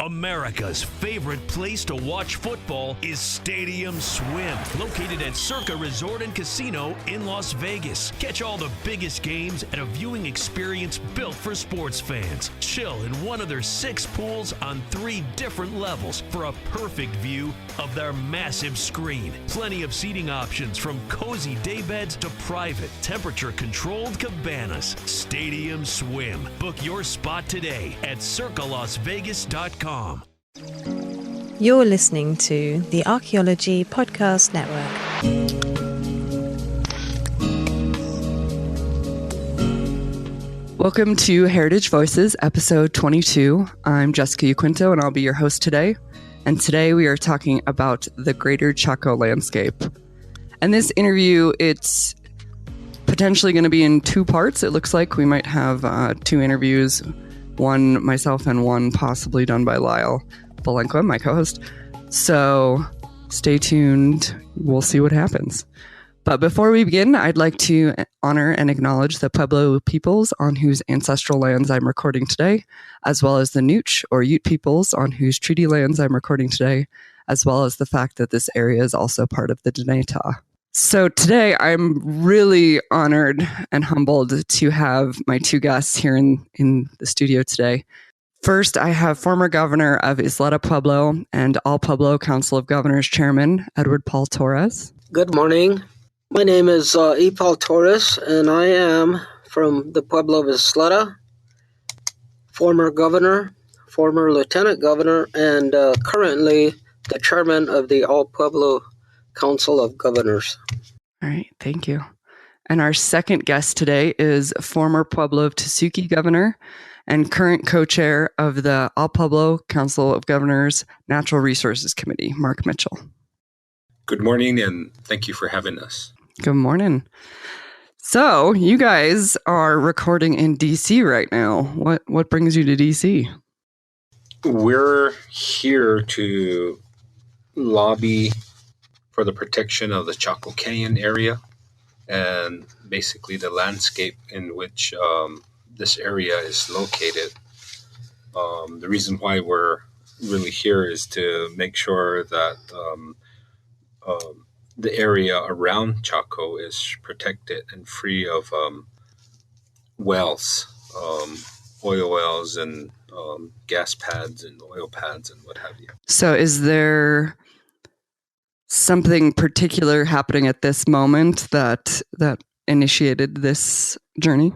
America's favorite place to watch football is Stadium Swim, located at Circa Resort and Casino in Las Vegas. Catch all the biggest games at a viewing experience built for sports fans. Chill in one of their 6 pools on 3 different levels for a perfect view of their massive screen. Plenty of seating options from cozy daybeds to private, temperature-controlled cabanas. Stadium Swim. Book your spot today at circalasvegas.com. You're listening to the Archaeology Podcast Network. Welcome to Heritage Voices, episode 22. I'm Jessica Yaquinto, and I'll be your host today. And today we are talking about the Greater Chaco Landscape. And this interview, it's potentially going to be in 2 parts. It looks like we might have 2 interviews, one myself and one possibly done by Lyle Valenqua, my co-host. So stay tuned. We'll see what happens. But before we begin, I'd like to honor and acknowledge the Pueblo peoples on whose ancestral lands I'm recording today, as well as the Nooch or Ute peoples on whose treaty lands I'm recording today, as well as the fact that this area is also part of the Dinétah. So today I'm really honored and humbled to have my 2 guests here in the studio today. First, I have former governor of Isleta Pueblo and All Pueblo Council of Governors Chairman, Edward Paul Torres. Good morning. My name is E. Paul Torres, and I am from the Pueblo of Isleta, former governor, former lieutenant governor, and currently the chairman of the All Pueblo Council of Governors. All right, thank you. And our second guest today is former Pueblo of Tesuque governor and current co-chair of the All Pueblo Council of Governors Natural Resources Committee, Mark Mitchell. Good morning, and thank you for having us. Good morning. So, you guys are recording in D.C. right now. What brings you to D.C.? We're here to lobby for the protection of the Chaco Canyon area and basically the landscape in which this area is located. The reason why we're really here is to make sure that the area around Chaco is protected and free of wells, oil wells and gas pads and oil pads and what have you. So is there something particular happening at this moment that initiated this journey?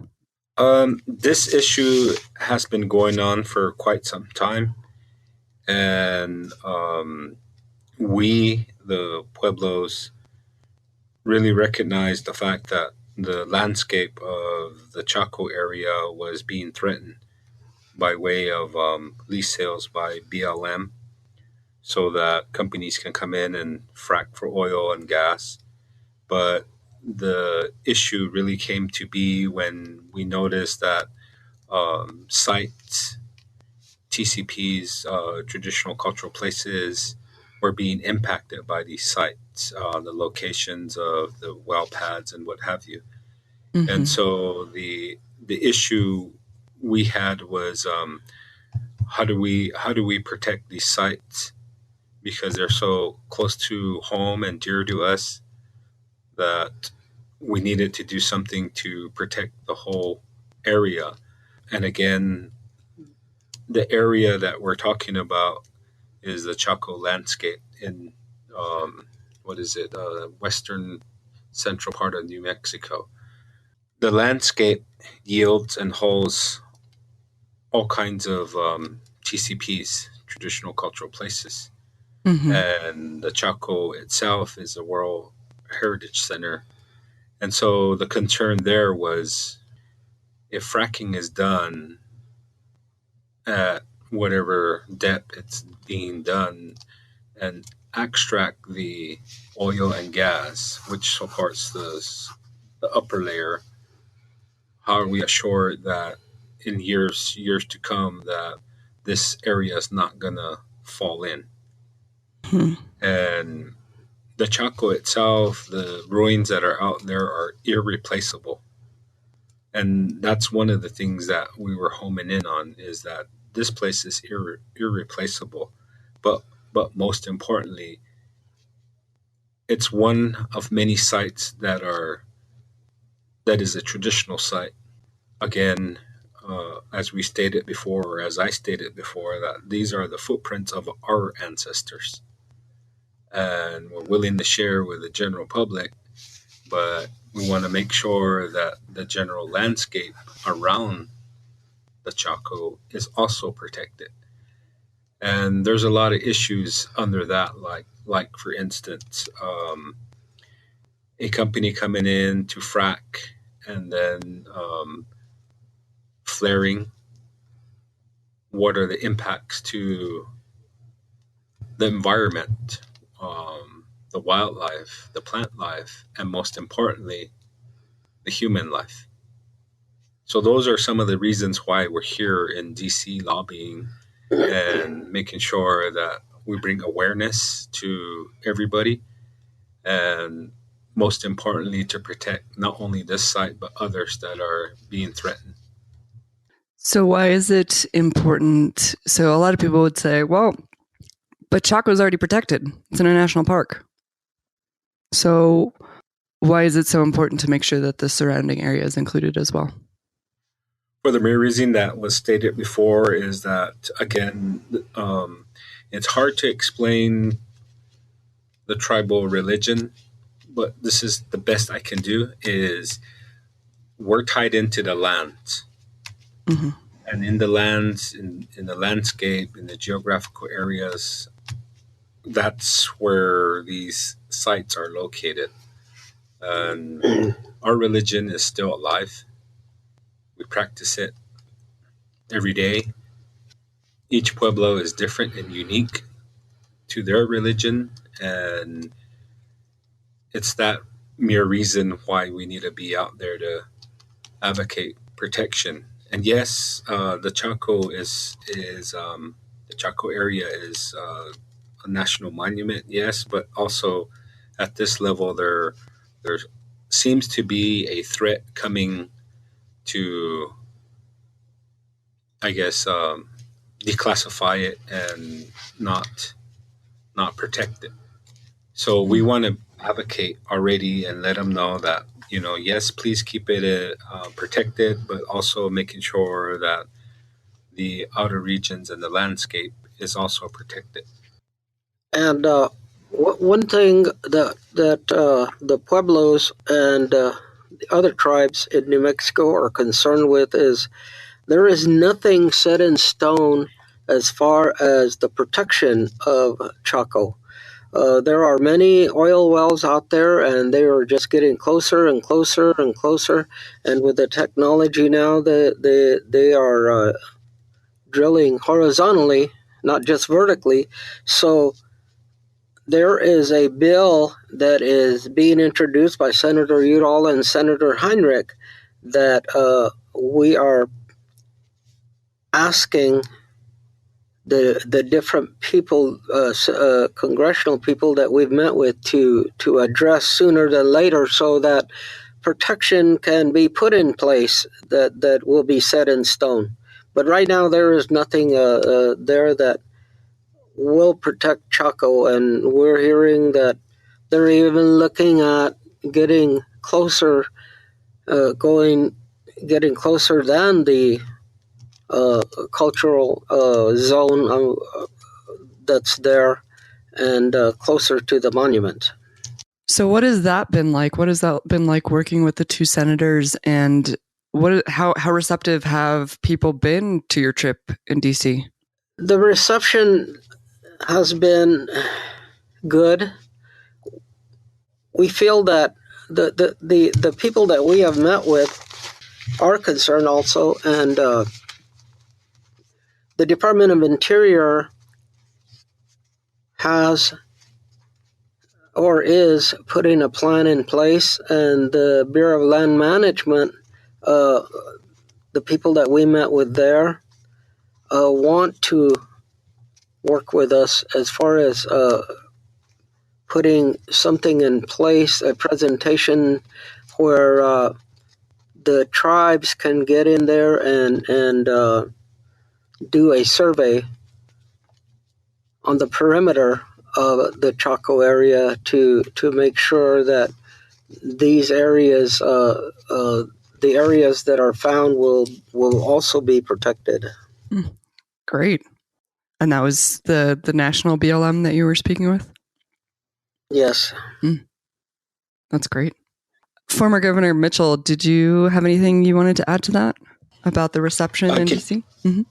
This issue has been going on for quite some time, and we, the Pueblos, really recognized the fact that the landscape of the Chaco area was being threatened by way of lease sales by BLM, so that companies can come in and frack for oil and gas. But the issue really came to be when we noticed that sites, TCPs, traditional cultural places, were being impacted by these sites, the locations of the well pads and what have you. Mm-hmm. And so the issue we had was how do we protect these sites, because they're so close to home and dear to us that we needed to do something to protect the whole area. And again, the area that we're talking about is the Chaco landscape in, western central part of New Mexico. The landscape yields and holds all kinds of TCPs, traditional cultural places. Mm-hmm. And the Chaco itself is a World Heritage Center. And so the concern there was, if fracking is done at whatever depth it's being done and extract the oil and gas, which supports the upper layer, how are we assured that in years to come that this area is not going to fall in? Hmm. And the Chaco itself, the ruins that are out there are irreplaceable. And that's one of the things that we were homing in on, is that this place is irreplaceable. But most importantly, it's one of many sites that is a traditional site. Again, as we stated before, or as I stated before, that these are the footprints of our ancestors, and we're willing to share with the general public, but we want to make sure that the general landscape around the Chaco is also protected. And there's a lot of issues under that, like for instance, a company coming in to frack and then flaring. What are the impacts to the environment, the wildlife, the plant life, and most importantly, the human life? So those are some of the reasons why we're here in DC lobbying and making sure that we bring awareness to everybody, and most importantly, to protect not only this site, but others that are being threatened. So why is it important? So a lot of people would say, well, but Chaco's already protected. It's in a national park. So why is it so important to make sure that the surrounding area is included as well? For the mere reason that was stated before is that, again, it's hard to explain the tribal religion, but this is the best I can do, is we're tied into the land. Mm-hmm. And in the lands, in the landscape, in the geographical areas, that's where these sites are located. And our religion is still alive. We practice it every day. Each pueblo is different and unique to their religion, and it's that mere reason why we need to be out there to advocate protection. And yes, the Chaco the Chaco area is a national monument, yes, but also at this level there seems to be a threat coming to, I guess, declassify it and not protect it. So we want to advocate already and let them know that, yes, please keep it protected, but also making sure that the outer regions and the landscape is also protected. And one thing that the Pueblos and the other tribes in New Mexico are concerned with is there is nothing set in stone as far as the protection of Chaco. There are many oil wells out there, and they are just getting closer and closer and closer. And with the technology now, they are drilling horizontally, not just vertically. So there is a bill that is being introduced by Senator Udall and Senator Heinrich that we are asking the different people, congressional people that we've met with to address sooner than later, so that protection can be put in place that will be set in stone. But right now there is nothing there that will protect Chaco, and we're hearing that they're even looking at getting closer, getting closer than the cultural zone that's there, and closer to the monument. So what has that been like? What has that been like working with the two senators, and how receptive have people been to your trip in DC? The reception has been good. We feel that the people that we have met with are concerned also, and the Department of Interior has or is putting a plan in place, and the Bureau of Land Management, the people that we met with there, want to work with us as far as putting something in place, a presentation where the tribes can get in there and do a survey on the perimeter of the Chaco area to make sure that these areas, the areas that are found, will also be protected. Great. And that was the national BLM that you were speaking with? Yes. That's great. Former Governor Mitchell, did you have anything you wanted to add to that about the reception in D.C.? Mm-hmm.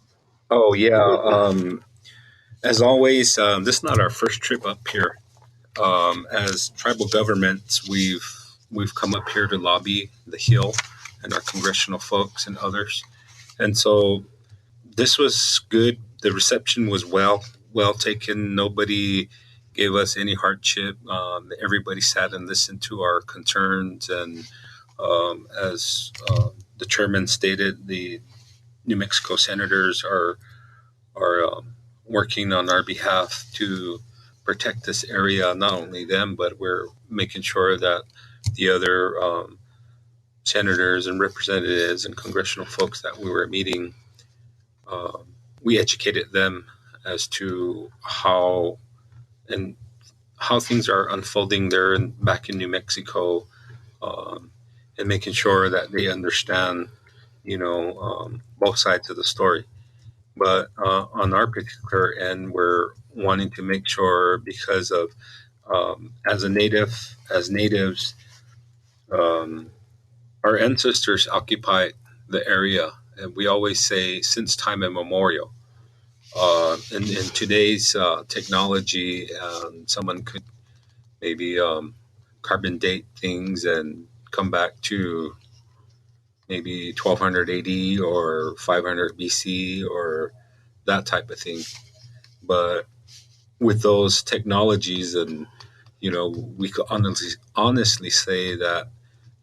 Oh, yeah. As always, this is not our first trip up here. As tribal governments, we've come up here to lobby the Hill and our congressional folks and others. And so this was good. The reception was well taken. Nobody gave us any hardship. Everybody sat and listened to our concerns. And as the chairman stated, the New Mexico senators are working on our behalf to protect this area. Not only them, but we're making sure that the other senators and representatives and congressional folks that we were meeting, we educated them as to how things are unfolding there back in New Mexico, and making sure that they understand, both sides of the story. But on our particular end, we're wanting to make sure, because of as natives, our ancestors occupied the area, and we always say since time immemorial. In today's technology, someone could maybe carbon date things and come back to maybe 1200 AD or 500 BC or that type of thing. But with those technologies, and we could honestly say that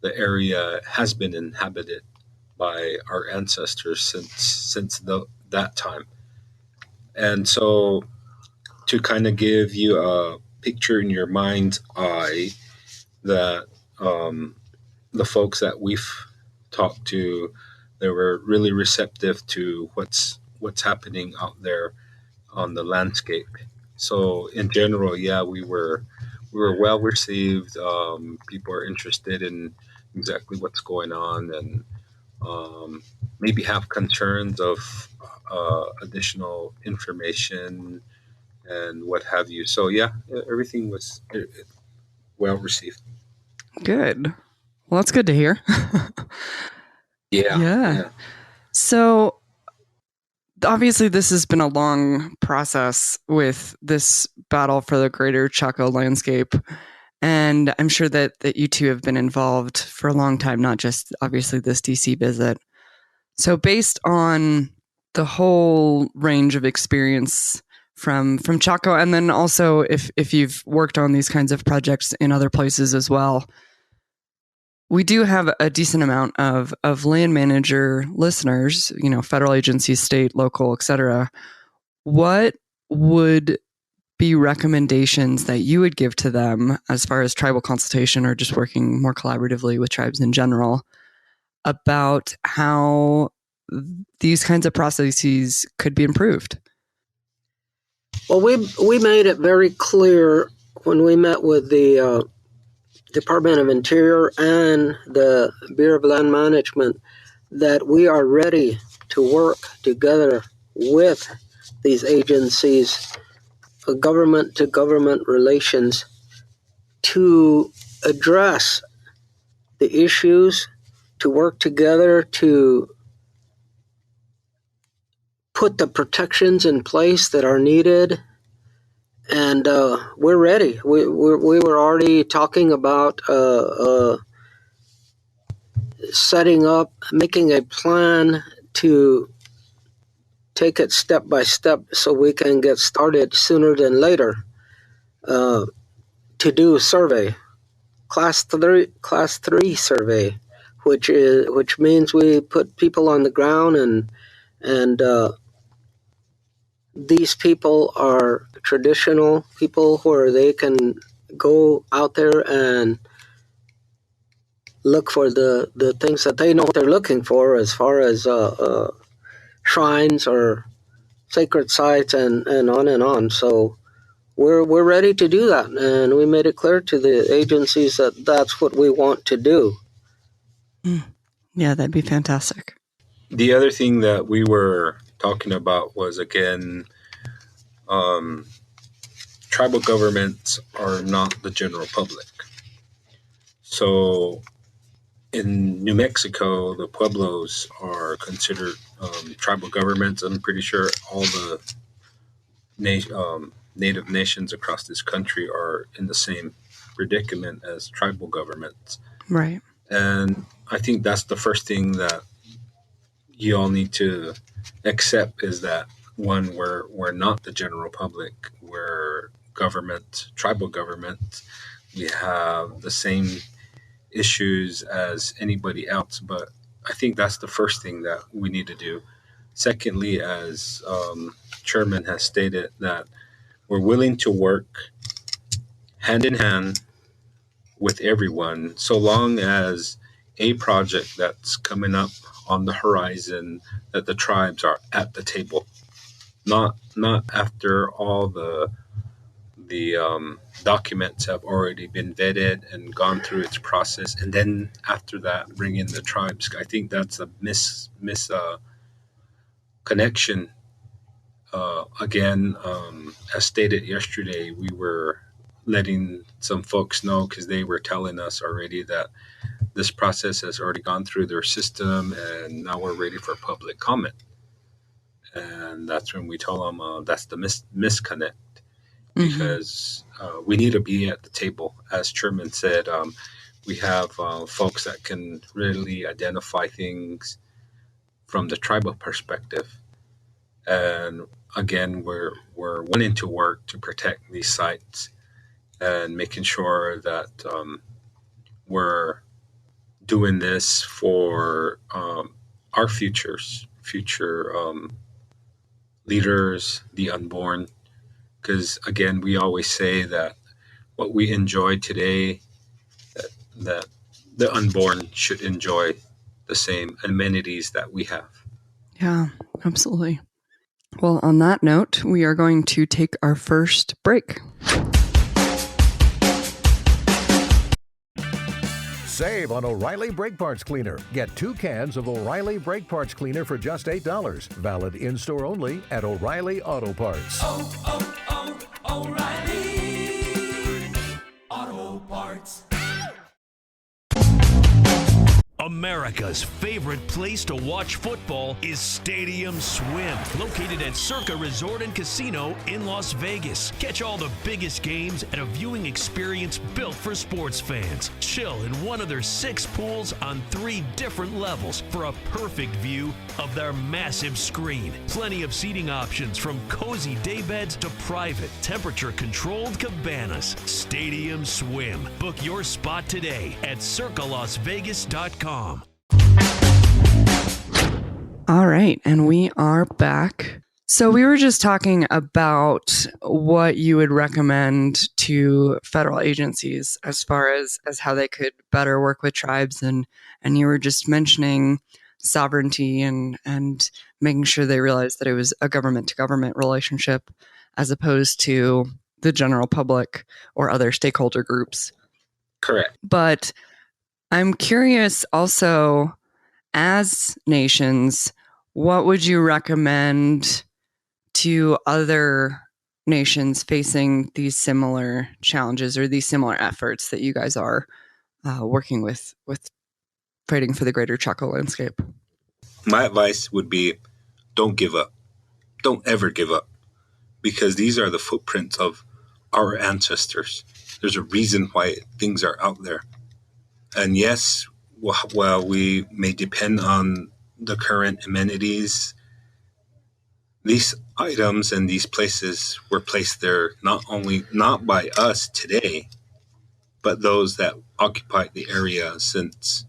the area has been inhabited by our ancestors since that time. And so, to kind of give you a picture in your mind's eye, that the folks that we've talked to, they were really receptive to what's happening out there on the landscape. So in general, yeah, we were well received. People are interested in exactly what's going on, and maybe have concerns of additional information and what have you. So yeah, everything was well received. Good. Well, that's good to hear. Yeah. So obviously this has been a long process with this battle for the Greater Chaco Landscape. And I'm sure that you two have been involved for a long time, not just obviously this DC visit. So based on the whole range of experience from Chaco, and then also if you've worked on these kinds of projects in other places as well, we do have a decent amount of land manager listeners, federal agencies, state, local, etc. What would be recommendations that you would give to them as far as tribal consultation or just working more collaboratively with tribes in general about how these kinds of processes could be improved? Well, we made it very clear when we met with the Department of Interior and the Bureau of Land Management that we are ready to work together with these agencies, government-to-government relations, to address the issues, to work together to put the protections in place that are needed. And we're ready. We were already talking about setting up, making a plan to take it step by step so we can get started sooner than later to do a survey, class three survey, which means we put people on the ground, and these people are traditional people where they can go out there and look for the things that they know what they're looking for, as far as shrines or sacred sites and on and on. So we're ready to do that, and we made it clear to the agencies that that's what we want to do. Yeah, that'd be fantastic. The other thing that we were talking about was, again, tribal governments are not the general public. So in New Mexico, the pueblos are considered tribal governments. I'm pretty sure all the native nations across this country are in the same predicament as tribal governments. Right. And I think that's the first thing that you all need to accept, is that, one, we're not the general public. We're government, tribal government. We have the same issues as anybody else. But I think that's the first thing that we need to do. Secondly, as Chairman has stated, that we're willing to work hand in hand with everyone, so long as a project that's coming up on the horizon, that the tribes are at the table, not after all the documents have already been vetted and gone through its process, and then after that bring in the tribes. I think that's a connection. Again, as stated yesterday, we were letting some folks know, because they were telling us already that this process has already gone through their system, and now we're ready for public comment. And that's when we told them that's the misconnect, because we need to be at the table. As Chairman said, we have folks that can really identify things from the tribal perspective. And again, we're wanting to work to protect these sites and making sure that we're doing this for our future leaders, the unborn. Because again, we always say that what we enjoy today, that the unborn should enjoy the same amenities that we have. Yeah, absolutely. Well, on that note, we are going to take our first break. Save on O'Reilly Brake Parts Cleaner. Get 2 cans of O'Reilly Brake Parts Cleaner for just $8. Valid in-store only at O'Reilly Auto Parts. O'Reilly Auto Parts. America's favorite place to watch football is Stadium Swim, located at Circa Resort and Casino in Las Vegas. Catch all the biggest games at a viewing experience built for sports fans. Chill in one of their 6 pools on 3 different levels for a perfect view of their massive screen. Plenty of seating options, from cozy daybeds to private, temperature-controlled cabanas. Stadium Swim. Book your spot today at circalasvegas.com. All right, and we are back. So we were just talking about what you would recommend to federal agencies as far as how they could better work with tribes, and you were just mentioning sovereignty and making sure they realized that it was a government-to-government relationship as opposed to the general public or other stakeholder groups. Correct. But I'm curious also, as nations, what would you recommend to other nations facing these similar challenges or these similar efforts that you guys are working with fighting for the Greater Chaco Landscape? My advice would be, don't give up. Don't ever give up, because these are the footprints of our ancestors. There's a reason why things are out there. And yes, while we may depend on the current amenities, these items and these places were placed there not by us today, but those that occupied the area since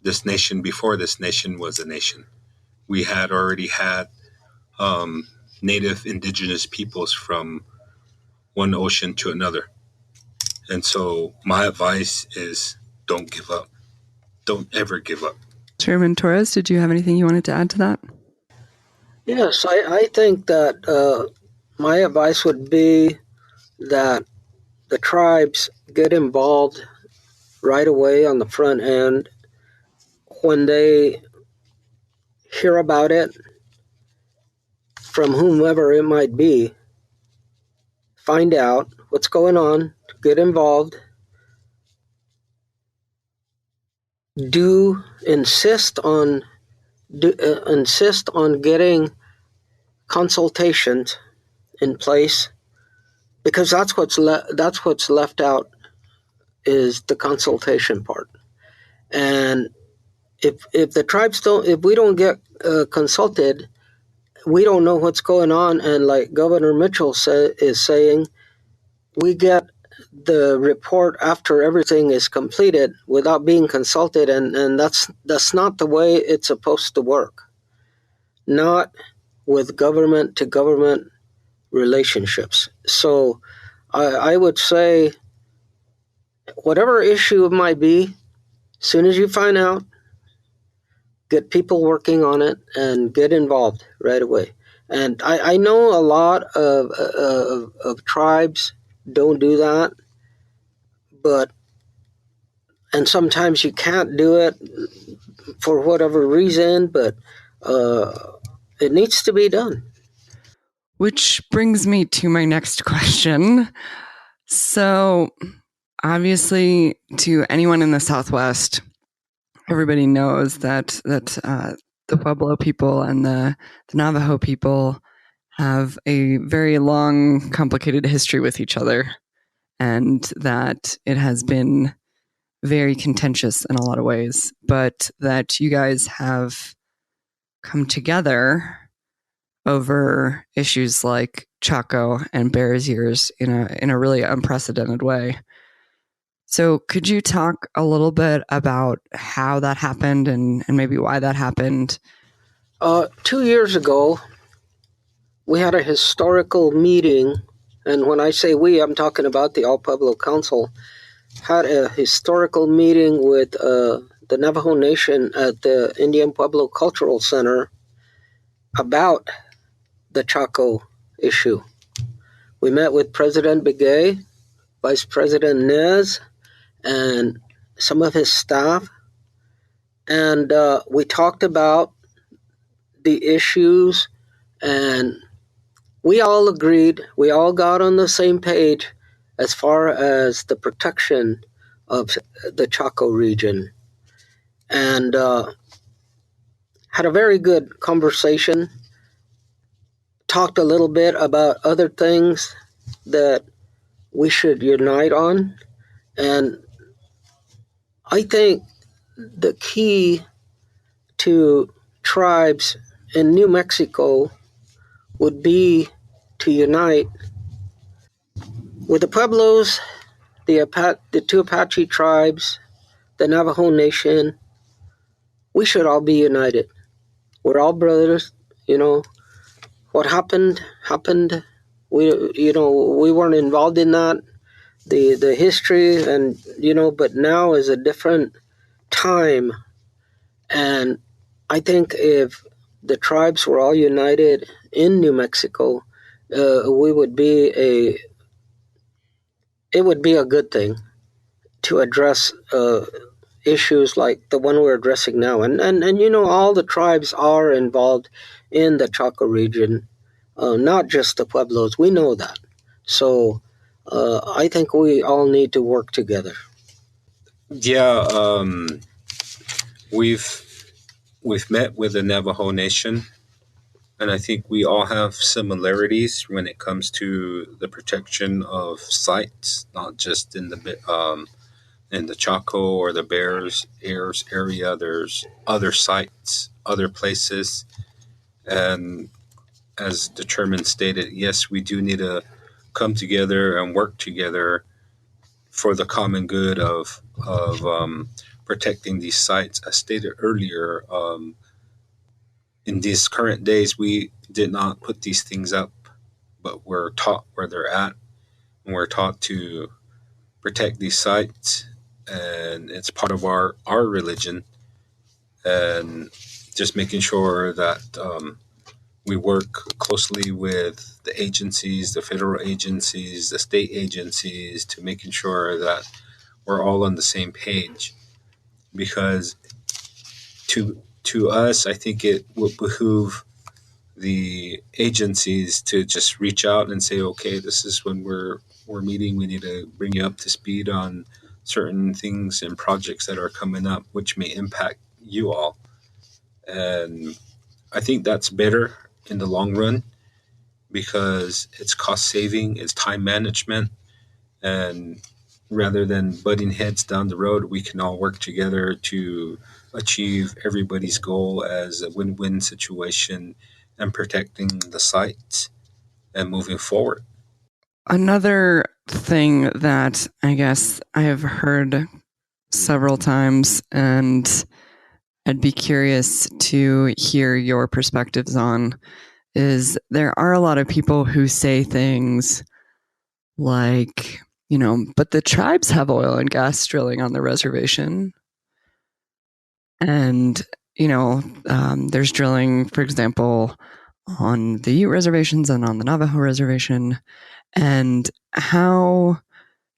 this nation, before this nation was a nation. We had already had native indigenous peoples from one ocean to another. And so my advice is, don't give up. Don't ever give up. Chairman Torres, did you have anything you wanted to add to that? Yes, I think that my advice would be that the tribes get involved right away on the front end when they hear about it from whomever it might be. Find out what's going on, get involved, do insist on getting consultations in place, because that's what's left out is the consultation part. And if the tribes don't, if we don't get consulted, we don't know what's going on. And like Governor Mitchell is saying, we get the report after everything is completed without being consulted, and that's not the way it's supposed to work. Not with government to government relationships. So I would say, whatever issue it might be, as soon as you find out, get people working on it and get involved right away. And I know a lot of tribes don't do that, and sometimes you can't do it for whatever reason, but it needs to be done. Which brings me to my next question. So, obviously, to anyone in the Southwest, everybody knows that the Pueblo people and the Navajo people have a very long, complicated history with each other, and that it has been very contentious in a lot of ways, but that you guys have come together over issues like Chaco and Bears Ears in a really unprecedented way. So could you talk a little bit about how that happened and maybe why that happened? 2 years ago, we had a historical meeting, and when I say we, I'm talking about the All Pueblo Council, had a historical meeting with the Navajo Nation at the Indian Pueblo Cultural Center about the Chaco issue. We met with President Begay, Vice President Nez, and some of his staff, and we talked about the issues, and we all agreed, we all got on the same page as far as the protection of the Chaco region, and had a very good conversation, talked a little bit about other things that we should unite on. And I think the key to tribes in New Mexico would be to unite with the Pueblos, the two Apache tribes, the Navajo Nation. We should all be united. We're all brothers, you know. What happened. We weren't involved in that. The history, and but now is a different time, and I think if the tribes were all united in New Mexico, it would be a good thing to address issues like the one we're addressing now, and all the tribes are involved in the Chaco region, not just the Pueblos. We know that, so I think we all need to work together. Yeah, we've met with the Navajo Nation, and I think we all have similarities when it comes to the protection of sites, not just in the Chaco or the Bears Ears area. There's other sites, other places, and as the chairman stated, yes, we do need to come together and work together for the common good of protecting these sites. As stated earlier, in these current days, we did not put these things up, but we're taught where they're at, and we're taught to protect these sites, and it's part of our religion, and just making sure that We work closely with the agencies, the federal agencies, the state agencies, to making sure that we're all on the same page. Because to us, I think it would behoove the agencies to just reach out and say, okay, this is when we're meeting. We need to bring you up to speed on certain things and projects that are coming up, which may impact you all. And I think that's better in the long run because it's cost saving, it's time management, and rather than butting heads down the road, we can all work together to achieve everybody's goal as a win-win situation and protecting the sites and moving forward. Another thing that I guess I have heard several times, and I'd be curious to hear your perspectives on, is there are a lot of people who say things like, but the tribes have oil and gas drilling on the reservation. And, there's drilling, for example, on the Ute reservations and on the Navajo reservation. And how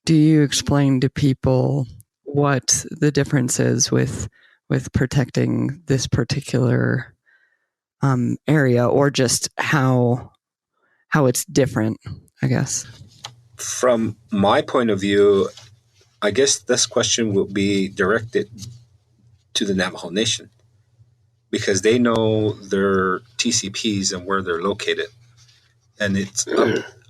do you explain to people what the difference is with protecting this particular area, or just how it's different, I guess? From my point of view, I guess this question will be directed to the Navajo Nation because they know their TCPs and where they're located. And it's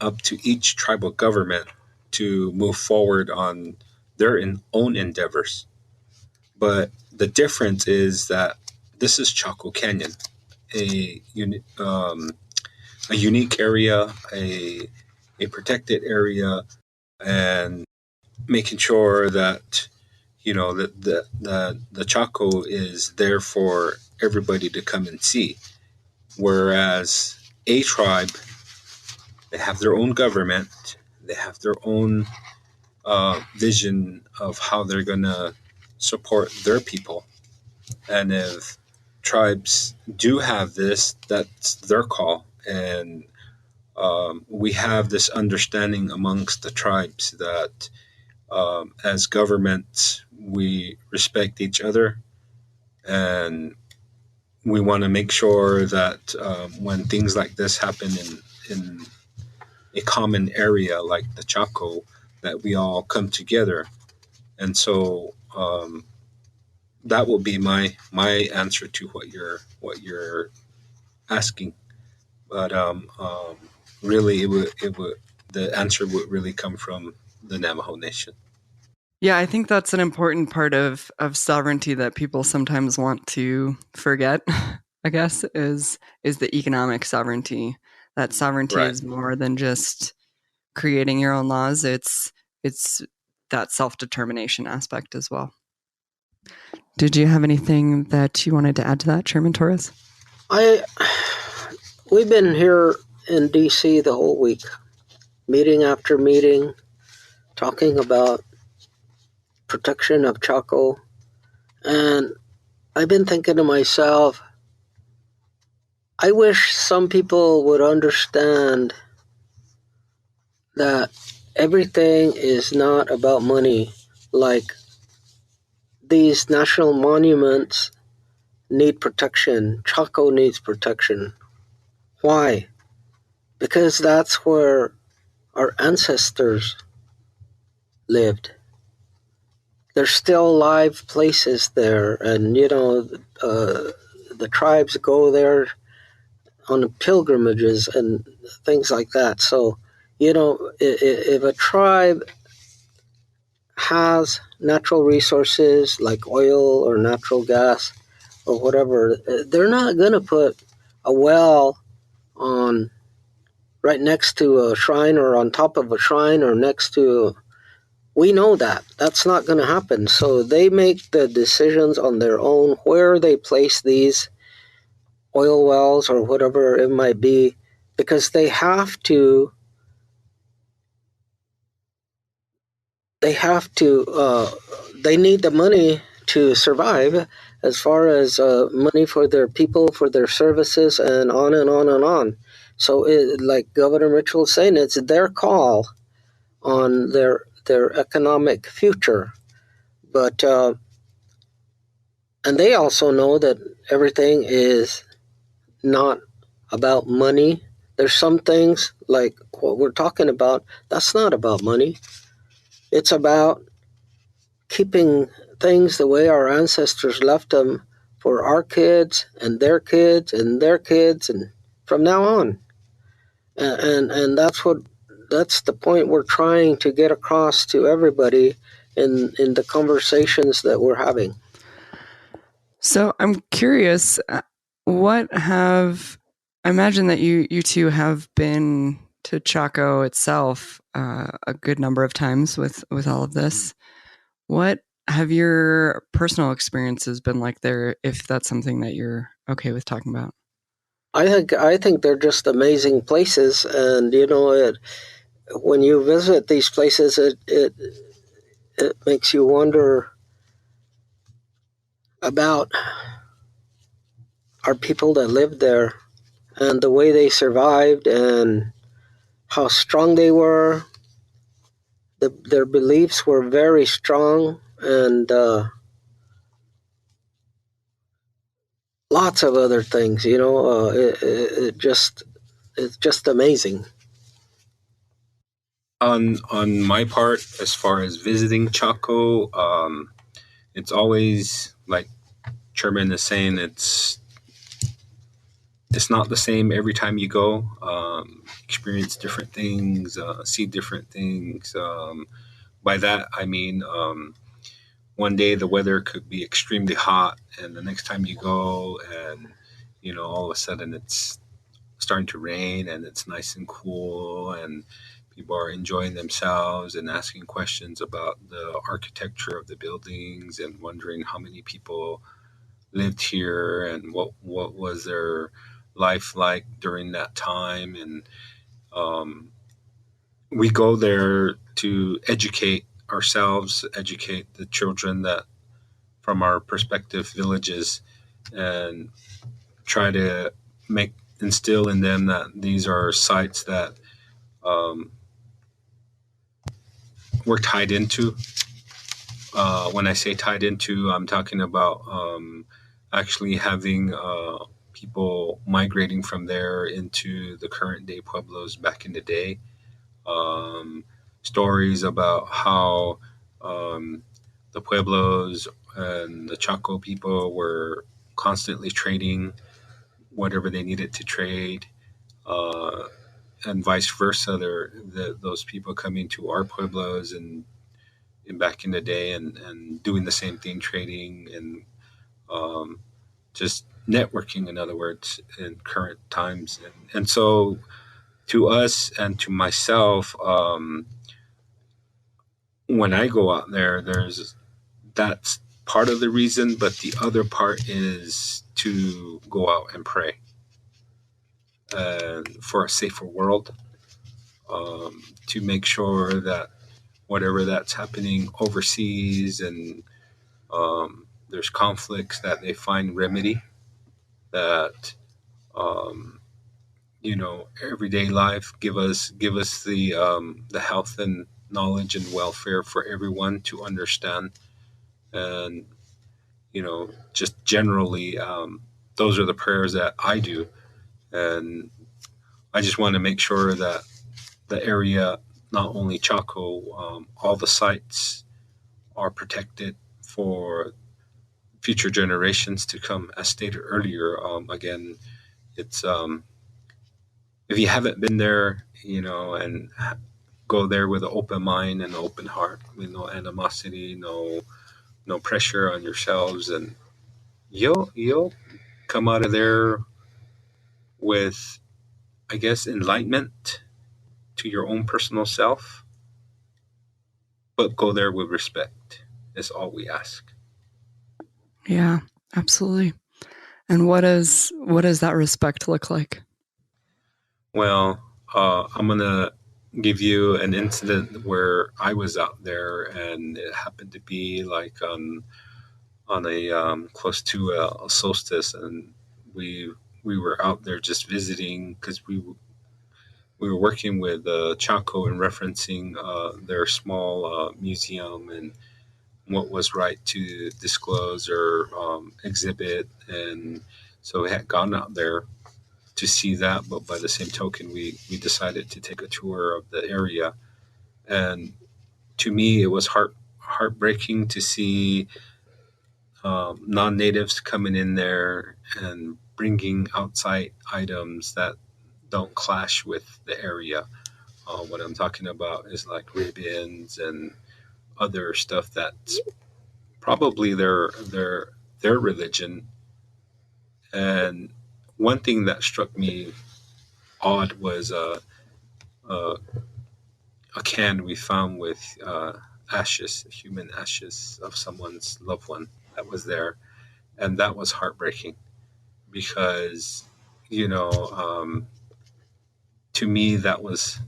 up to each tribal government to move forward on their own endeavors. But the difference is that this is Chaco Canyon, a unique area, a protected area, and making sure that that the Chaco is there for everybody to come and see. Whereas a tribe, they have their own government, they have their own vision of how they're going to support their people. And if tribes do have this, that's their call. And we have this understanding amongst the tribes that as governments, we respect each other, and we want to make sure that when things like this happen in a common area like the Chaco, that we all come together. And so that will be my answer to what you're asking. But really, it would the answer would really come from the Navajo Nation. Yeah, I think that's an important part of sovereignty that people sometimes want to forget, I guess, is the economic sovereignty. That sovereignty Right. is more than just creating your own laws. It's that self-determination aspect as well. Did you have anything that you wanted to add to that, Chairman Torres? We've been here in D.C. the whole week, meeting after meeting, talking about protection of Chaco, and I've been thinking to myself, I wish some people would understand that everything is not about money. Like, these national monuments need protection. Chaco needs protection. Why? Because that's where our ancestors lived. There's still live places there, and the tribes go there on pilgrimages and things like that. So, if a tribe has natural resources like oil or natural gas or whatever, they're not going to put a well on right next to a shrine or on top of a shrine or next to. We know that. That's not going to happen. So they make the decisions on their own where they place these oil wells or whatever it might be, because they have to. They need the money to survive, as far as money for their people, for their services, and on and on and on. So, like Governor Mitchell is saying, it's their call on their economic future. But and they also know that everything is not about money. There's some things like what we're talking about, that's not about money. It's about keeping things the way our ancestors left them for our kids and their kids and their kids and from now on. And that's the point we're trying to get across to everybody in the conversations that we're having. So I'm curious, I imagine that you two have been to Chaco itself a good number of times with all of this. What have your personal experiences been like there, if that's something that you're okay with talking about? I think they're just amazing places, and when you visit these places, it makes you wonder about our people that lived there and the way they survived and how strong they were. Their beliefs were very strong, and lots of other things. It's just amazing. On my part, as far as visiting Chaco, it's always like Chairman is saying, it's not the same every time you go. Experience different things, see different things. By that I mean, one day the weather could be extremely hot, and the next time you go, and all of a sudden it's starting to rain, and it's nice and cool, and people are enjoying themselves and asking questions about the architecture of the buildings and wondering how many people lived here and what was their life like during that time. And we go there to educate ourselves, educate the children that from our prospective villages, and try to instill in them that these are sites that we're tied into. When I say tied into, I'm talking about actually having people migrating from there into the current day pueblos back in the day. Stories about how the pueblos and the Chaco people were constantly trading whatever they needed to trade, and vice versa. Those people coming to our pueblos and back in the day and doing the same thing, trading and just networking, in other words, in current times. And so to us and to myself, when I go out there, that's part of the reason, but the other part is to go out and pray for a safer world, to make sure that whatever that's happening overseas and there's conflicts, that they find remedy, that everyday life give us the health and knowledge and welfare for everyone to understand. And just generally, those are the prayers that I do. And I just want to make sure that the area, not only Chaco, all the sites are protected for future generations to come. As stated earlier, again, it's if you haven't been there, and go there with an open mind and an open heart, with no animosity, no pressure on yourselves, and you'll come out of there with, I guess, enlightenment to your own personal self. But go there with respect is all we ask. Yeah, absolutely. And what does that respect look like? Well, I'm gonna give you an incident where I was out there, and it happened to be like on on a close to a solstice, and we were out there just visiting because we were working with Chaco and referencing their small museum and what was right to disclose or exhibit. And so we had gone out there to see that, but by the same token, we decided to take a tour of the area. And to me, it was heartbreaking to see non-natives coming in there and bringing outside items that don't clash with the area. What I'm talking about is like ribbons and other stuff that's probably their religion. And one thing that struck me odd was a can we found with ashes, human ashes of someone's loved one that was there, and that was heartbreaking because to me that was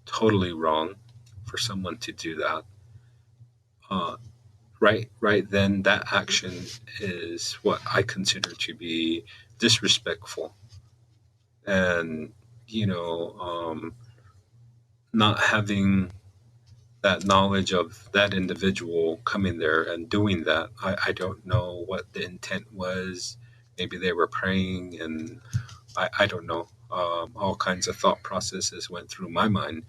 totally wrong for someone to do that. Right then, that action is what I consider to be disrespectful, and not having that knowledge of that individual coming there and doing that. I don't know what the intent was. Maybe they were praying, and I don't know. All kinds of thought processes went through my mind.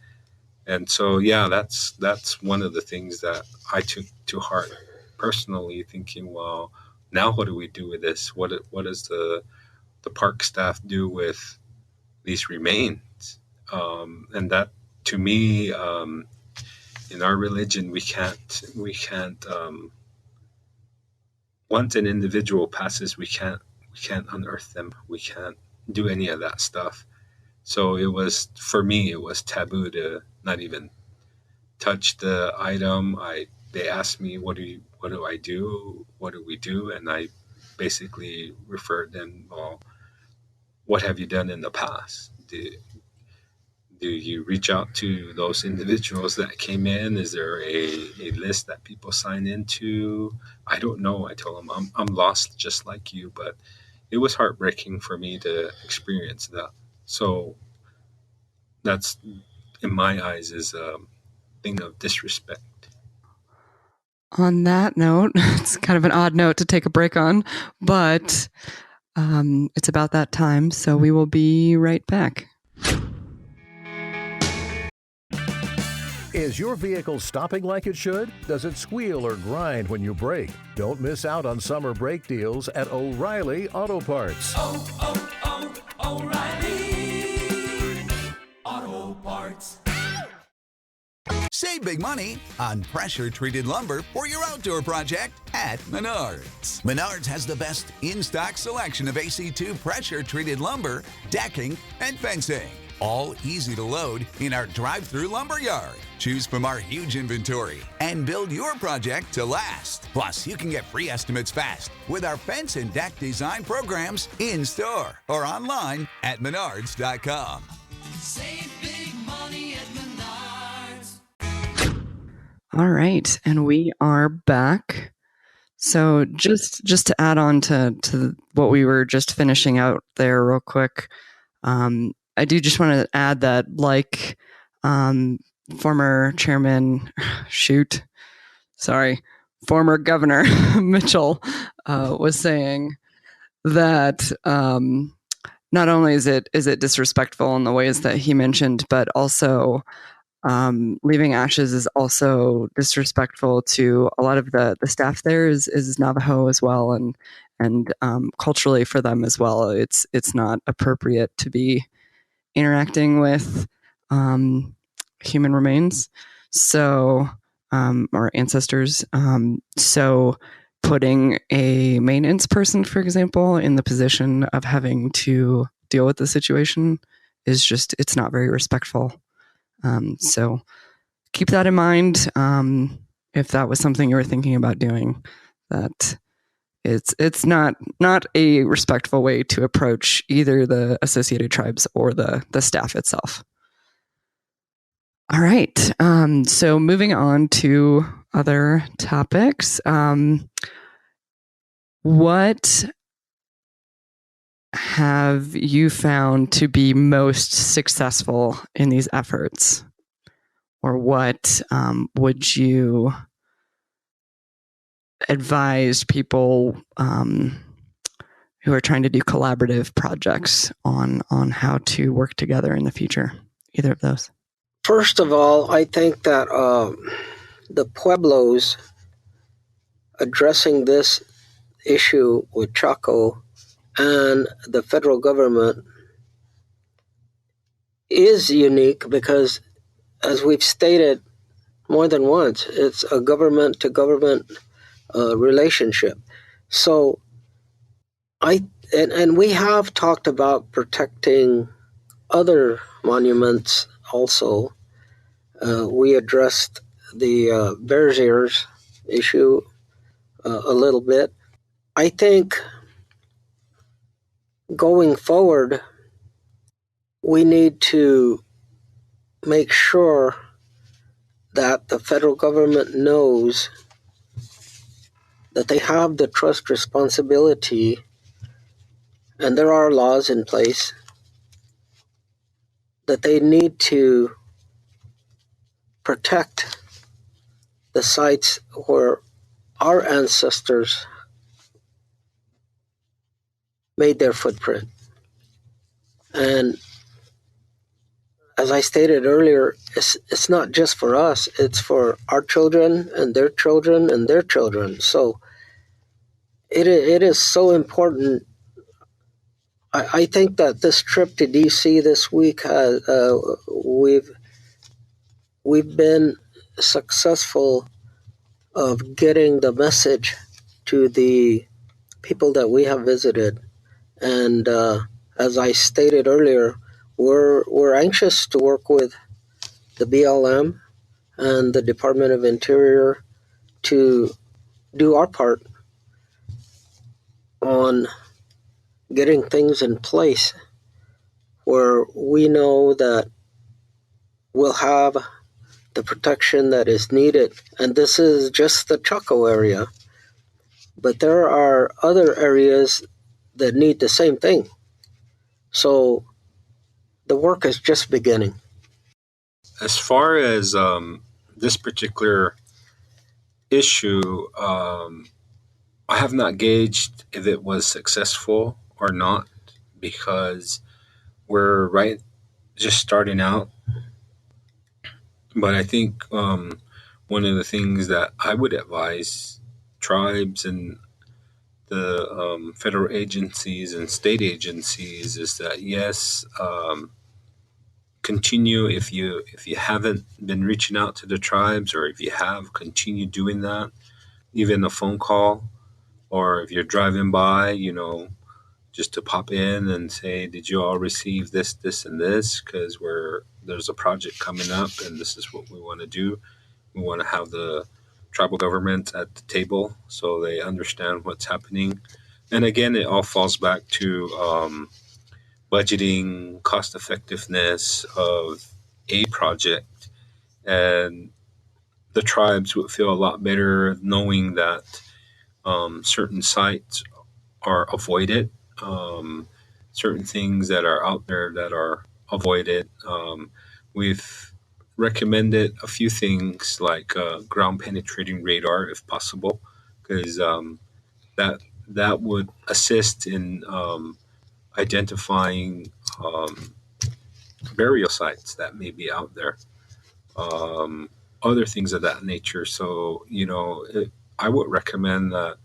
And so, yeah, that's one of the things that I took to heart personally, thinking, well, now what do we do with this? What does the park staff do with these remains? And that, to me, in our religion, we can't. Once an individual passes, we can't unearth them. We can't do any of that stuff. So for me, it was taboo to not even touch the item. They asked me, what do I do? What do we do? And I basically referred them, well, what have you done in the past? Do you reach out to those individuals that came in? Is there a list that people sign into? I don't know. I told them I'm lost just like you, but it was heartbreaking for me to experience that. So that's, in my eyes, is a thing of disrespect. On that note, it's kind of an odd note to take a break on, but it's about that time, so we will be right back. Is your vehicle stopping like it should? Does it squeal or grind when you brake? Don't miss out on summer brake deals at O'Reilly Auto Parts. O'Reilly Auto Parts. Save big money on pressure-treated lumber for your outdoor project at Menards. Menards has the best in-stock selection of AC2 pressure-treated lumber, decking, and fencing. All easy to load in our drive-through lumber yard. Choose from our huge inventory and build your project to last. Plus, you can get free estimates fast with our fence and deck design programs in-store or online at menards.com. Save big money at Menards. All right, and we are back. So just to add on to what we were just finishing out there real quick, I do just want to add that, like former Governor Mitchell was saying, that not only is it disrespectful in the ways that he mentioned, but also leaving ashes is also disrespectful to a lot of the staff there is Navajo as well, and culturally for them as well, it's not appropriate to be interacting with human remains, so our ancestors. So putting a maintenance person, for example, in the position of having to deal with the situation is it's not very respectful. So keep that in mind if that was something you were thinking about doing, that it's not a respectful way to approach either the associated tribes or the staff itself. All right. So moving on to other topics. What have you found to be most successful in these efforts? Or what would you advise people who are trying to do collaborative projects on how to work together in the future? Either of those. First of all, I think that the Pueblos addressing this issue with Chaco and the federal government is unique because, as we've stated more than once, it's a government-to-government relationship. So and we have talked about protecting other monuments also. We addressed the Bears Ears issue a little bit. I think going forward, we need to make sure that the federal government knows that they have the trust responsibility, and there are laws in place, that they need to protect the sites where our ancestors made their footprint. And as I stated earlier, it's not just for us, it's for our children and their children and their children. So it is so important. I think that this trip to D.C. this week, we've been successful of getting the message to the people that we have visited. And as I stated earlier, we're anxious to work with the BLM and the Department of Interior to do our part on getting things in place where we know that we'll have the protection that is needed. And this is just the Chaco area, but there are other areas that need the same thing. So the work is just beginning. As far as this particular issue, I have not gauged if it was successful or not, because we're just starting out. But I think one of the things that I would advise tribes and the federal agencies and state agencies is that, yes, continue if you haven't been reaching out to the tribes, or if you have, continue doing that, even a phone call, or if you're driving by, just to pop in and say, did you all receive this, and this? Because there's a project coming up, and this is what we want to do. We want to have the tribal government at the table so they understand what's happening. And again, it all falls back to budgeting, cost effectiveness of a project. And the tribes would feel a lot better knowing that certain sites are avoided, certain things that are out there that are avoided. We've recommended a few things like ground penetrating radar, if possible, because that would assist in identifying burial sites that may be out there, other things of that nature. So I would recommend that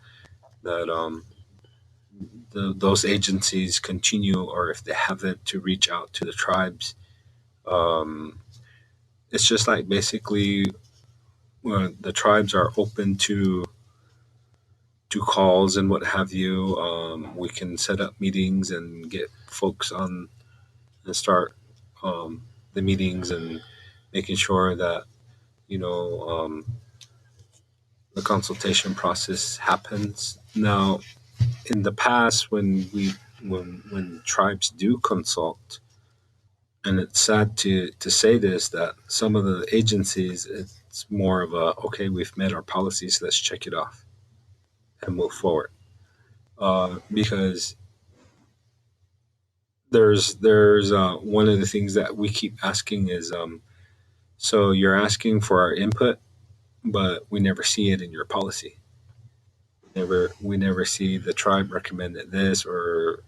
those agencies continue, or if they haven't, to reach out to the tribes. It's just like basically when the tribes are open to calls and what have you, we can set up meetings and get folks on and start the meetings and making sure that the consultation process happens. Now, in the past, when tribes do consult, and it's sad to say this, that some of the agencies, it's more of a, okay, we've met our policies, let's check it off and move forward. because there's one of the things that we keep asking is, so you're asking for our input, but we never see it in your policy. We never see the tribe recommended this, or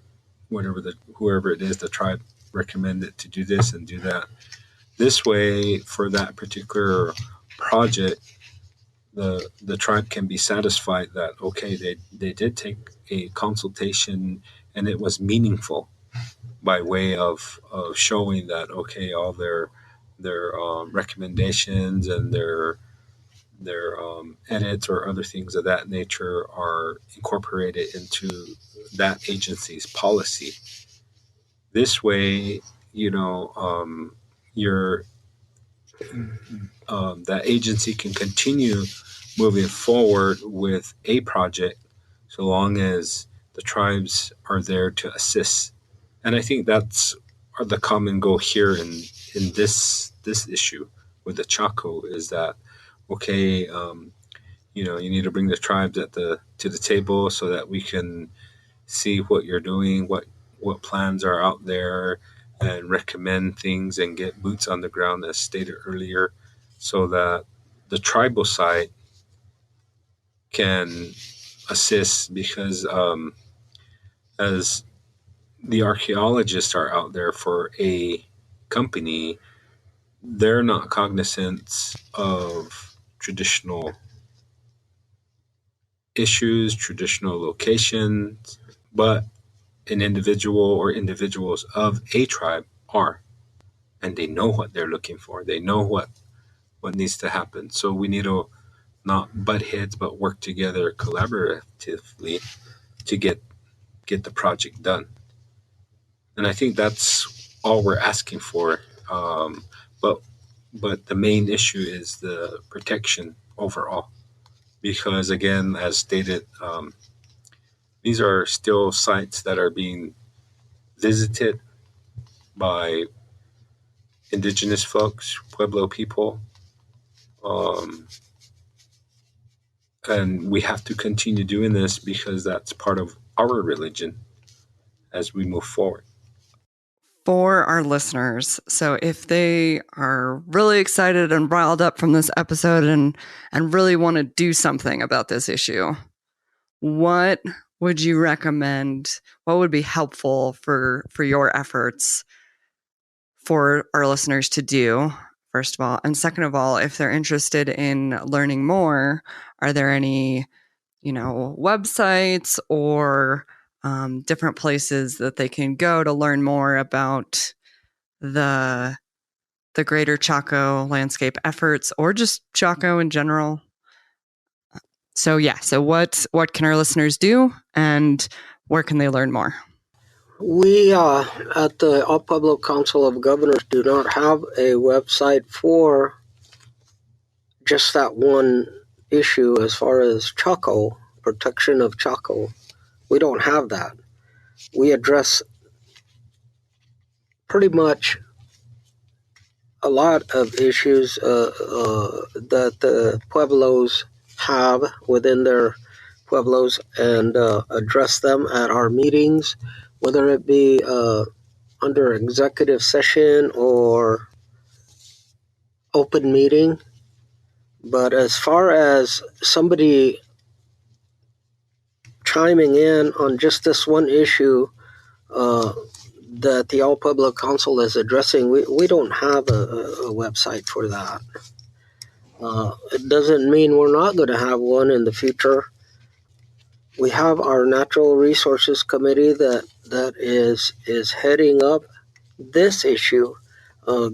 whoever it is, the tribe recommended to do this and do that. This way, for that particular project, the tribe can be satisfied that, okay, they did take a consultation and it was meaningful, by way of showing that, okay, all their recommendations and their edits or other things of that nature are incorporated into that agency's policy. This way, your that agency can continue moving forward with a project, so long as the tribes are there to assist. And I think that's the common goal here in this issue with the Chaco, is that, okay, you need to bring the tribes to the table so that we can see what you're doing, what plans are out there, and recommend things and get boots on the ground, as stated earlier, so that the tribal side can assist. Because as the archaeologists are out there for a company, they're not cognizant of traditional issues, traditional locations, but an individual or individuals of a tribe are, and they know what they're looking for. They know what needs to happen. So we need to not butt heads, but work together collaboratively to get the project done. And I think that's all we're asking for. But the main issue is the protection overall, because again, as stated, these are still sites that are being visited by indigenous folks, Pueblo people, and we have to continue doing this because that's part of our religion as we move forward. For our listeners, so if they are really excited and riled up from this episode and really want to do something about this issue, what would you recommend? What would be helpful for your efforts for our listeners to do, first of all? And second of all, if they're interested in learning more, are there any, websites or different places that they can go to learn more about the Greater Chaco Landscape efforts, or just Chaco in general? So what can our listeners do, and where can they learn more? We at the All Pueblo Council of Governors do not have a website for just that one issue as far as Chaco, protection of Chaco. We don't have that. We address pretty much a lot of issues that the Pueblos have within their Pueblos, and address them at our meetings, whether it be under executive session or open meeting. But as far as somebody chiming in on just this one issue that the All Pueblo Council is addressing, we don't have a website for that. It doesn't mean we're not going to have one in the future. We have our Natural Resources Committee that is heading up this issue.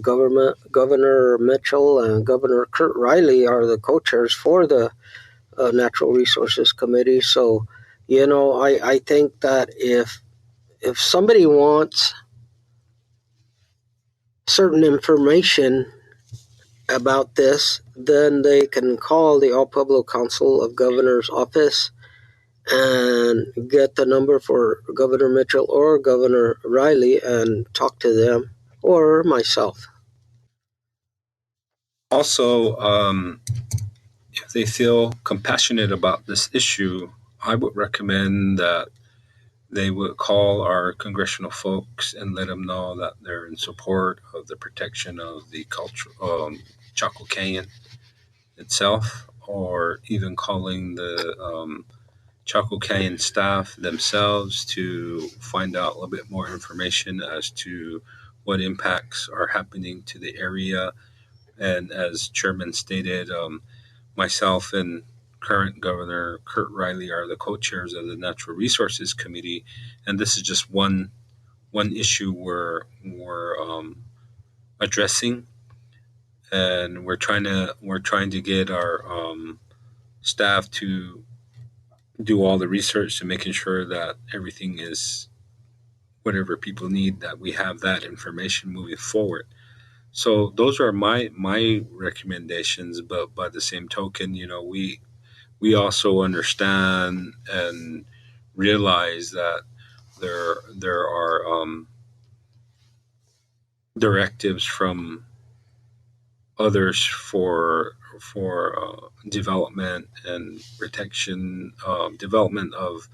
Governor Mitchell and Governor Kurt Riley are the co-chairs for the Natural Resources Committee. So, I think that if somebody wants certain information about this, then they can call the All Pueblo Council of Governors office and get the number for Governor Mitchell or Governor Riley and talk to them, or myself. Also, if they feel compassionate about this issue, I would recommend that they would call our congressional folks and let them know that they're in support of the protection of the culture, Chaco Canyon itself, or even calling the Chaco Canyon staff themselves to find out a little bit more information as to what impacts are happening to the area. And as Chairman stated, myself and current Governor Kurt Riley are the co-chairs of the Natural Resources Committee, and this is just one issue we're addressing, and we're trying to get our staff to do all the research to making sure that everything is whatever people need, that we have that information moving forward. So those are my recommendations. But by the same token, we also understand and realize that there are directives from others for development and protection, development of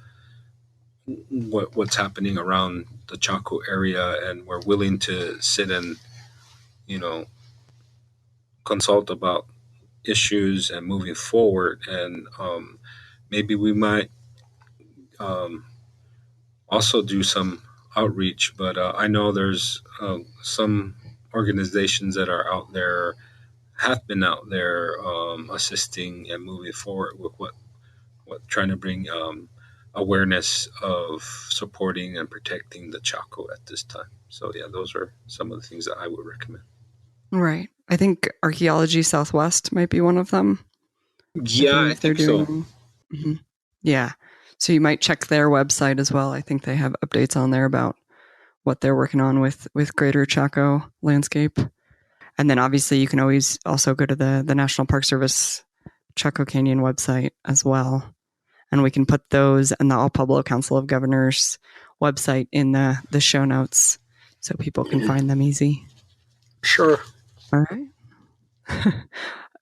what's happening around the Chaco area, and we're willing to sit and consult about issues and moving forward. And maybe we might also do some outreach. But I know there's some organizations that are out there, have been out there assisting and moving forward with what trying to bring awareness of supporting and protecting the Chaco at this time. So yeah, those are some of the things that I would recommend. Right. I think Archaeology Southwest might be one of them. Yeah, I think so. Mm-hmm. Yeah. So you might check their website as well. I think they have updates on there about what they're working on with Greater Chaco Landscape. And then obviously you can always also go to the National Park Service Chaco Canyon website as well. And we can put those and the All Pueblo Council of Governors website in the show notes so people can find them easy. Sure. All right.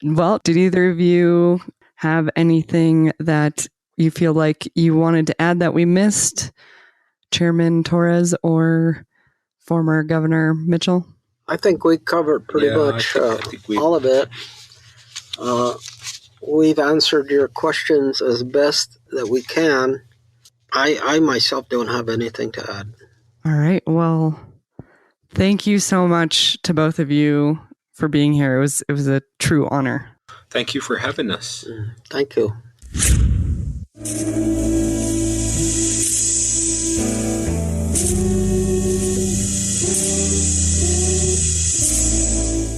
Well, did either of you have anything that you feel like you wanted to add that we missed, Chairman Torres or former Governor Mitchell? I think we covered pretty much I think all of it. We've answered your questions as best that we can. I myself don't have anything to add. All right. Well, thank you so much to both of you for being here. It was a true honor. Thank you for having us. Thank you.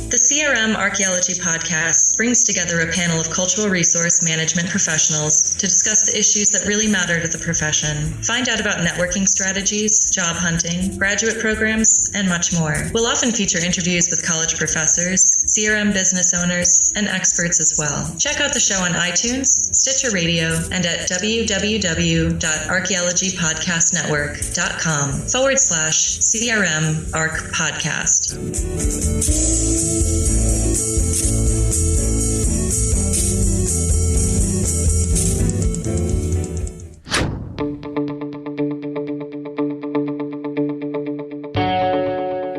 The CRM Archaeology podcast brings together a panel of cultural resource management professionals to discuss the issues that really matter to the profession. Find out about networking strategies, job hunting, graduate programs, and much more. We'll often feature interviews with college professors, CRM business owners, and experts as well. Check out the show on iTunes, Stitcher Radio, and at www.archaeologypodcastnetwork.com/CRM Arc Podcast.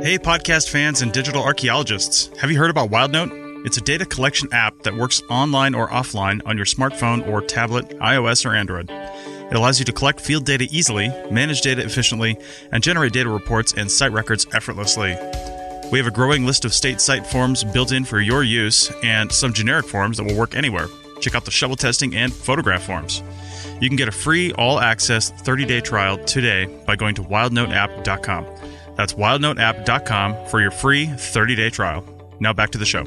Hey, podcast fans and digital archaeologists. Have you heard about WildNote? It's a data collection app that works online or offline on your smartphone or tablet, iOS or Android. It allows you to collect field data easily, manage data efficiently, and generate data reports and site records effortlessly. We have a growing list of state site forms built in for your use and some generic forms that will work anywhere. Check out the shovel testing and photograph forms. You can get a free all-access 30-day trial today by going to wildnoteapp.com. That's wildnoteapp.com for your free 30-day trial. Now back to the show.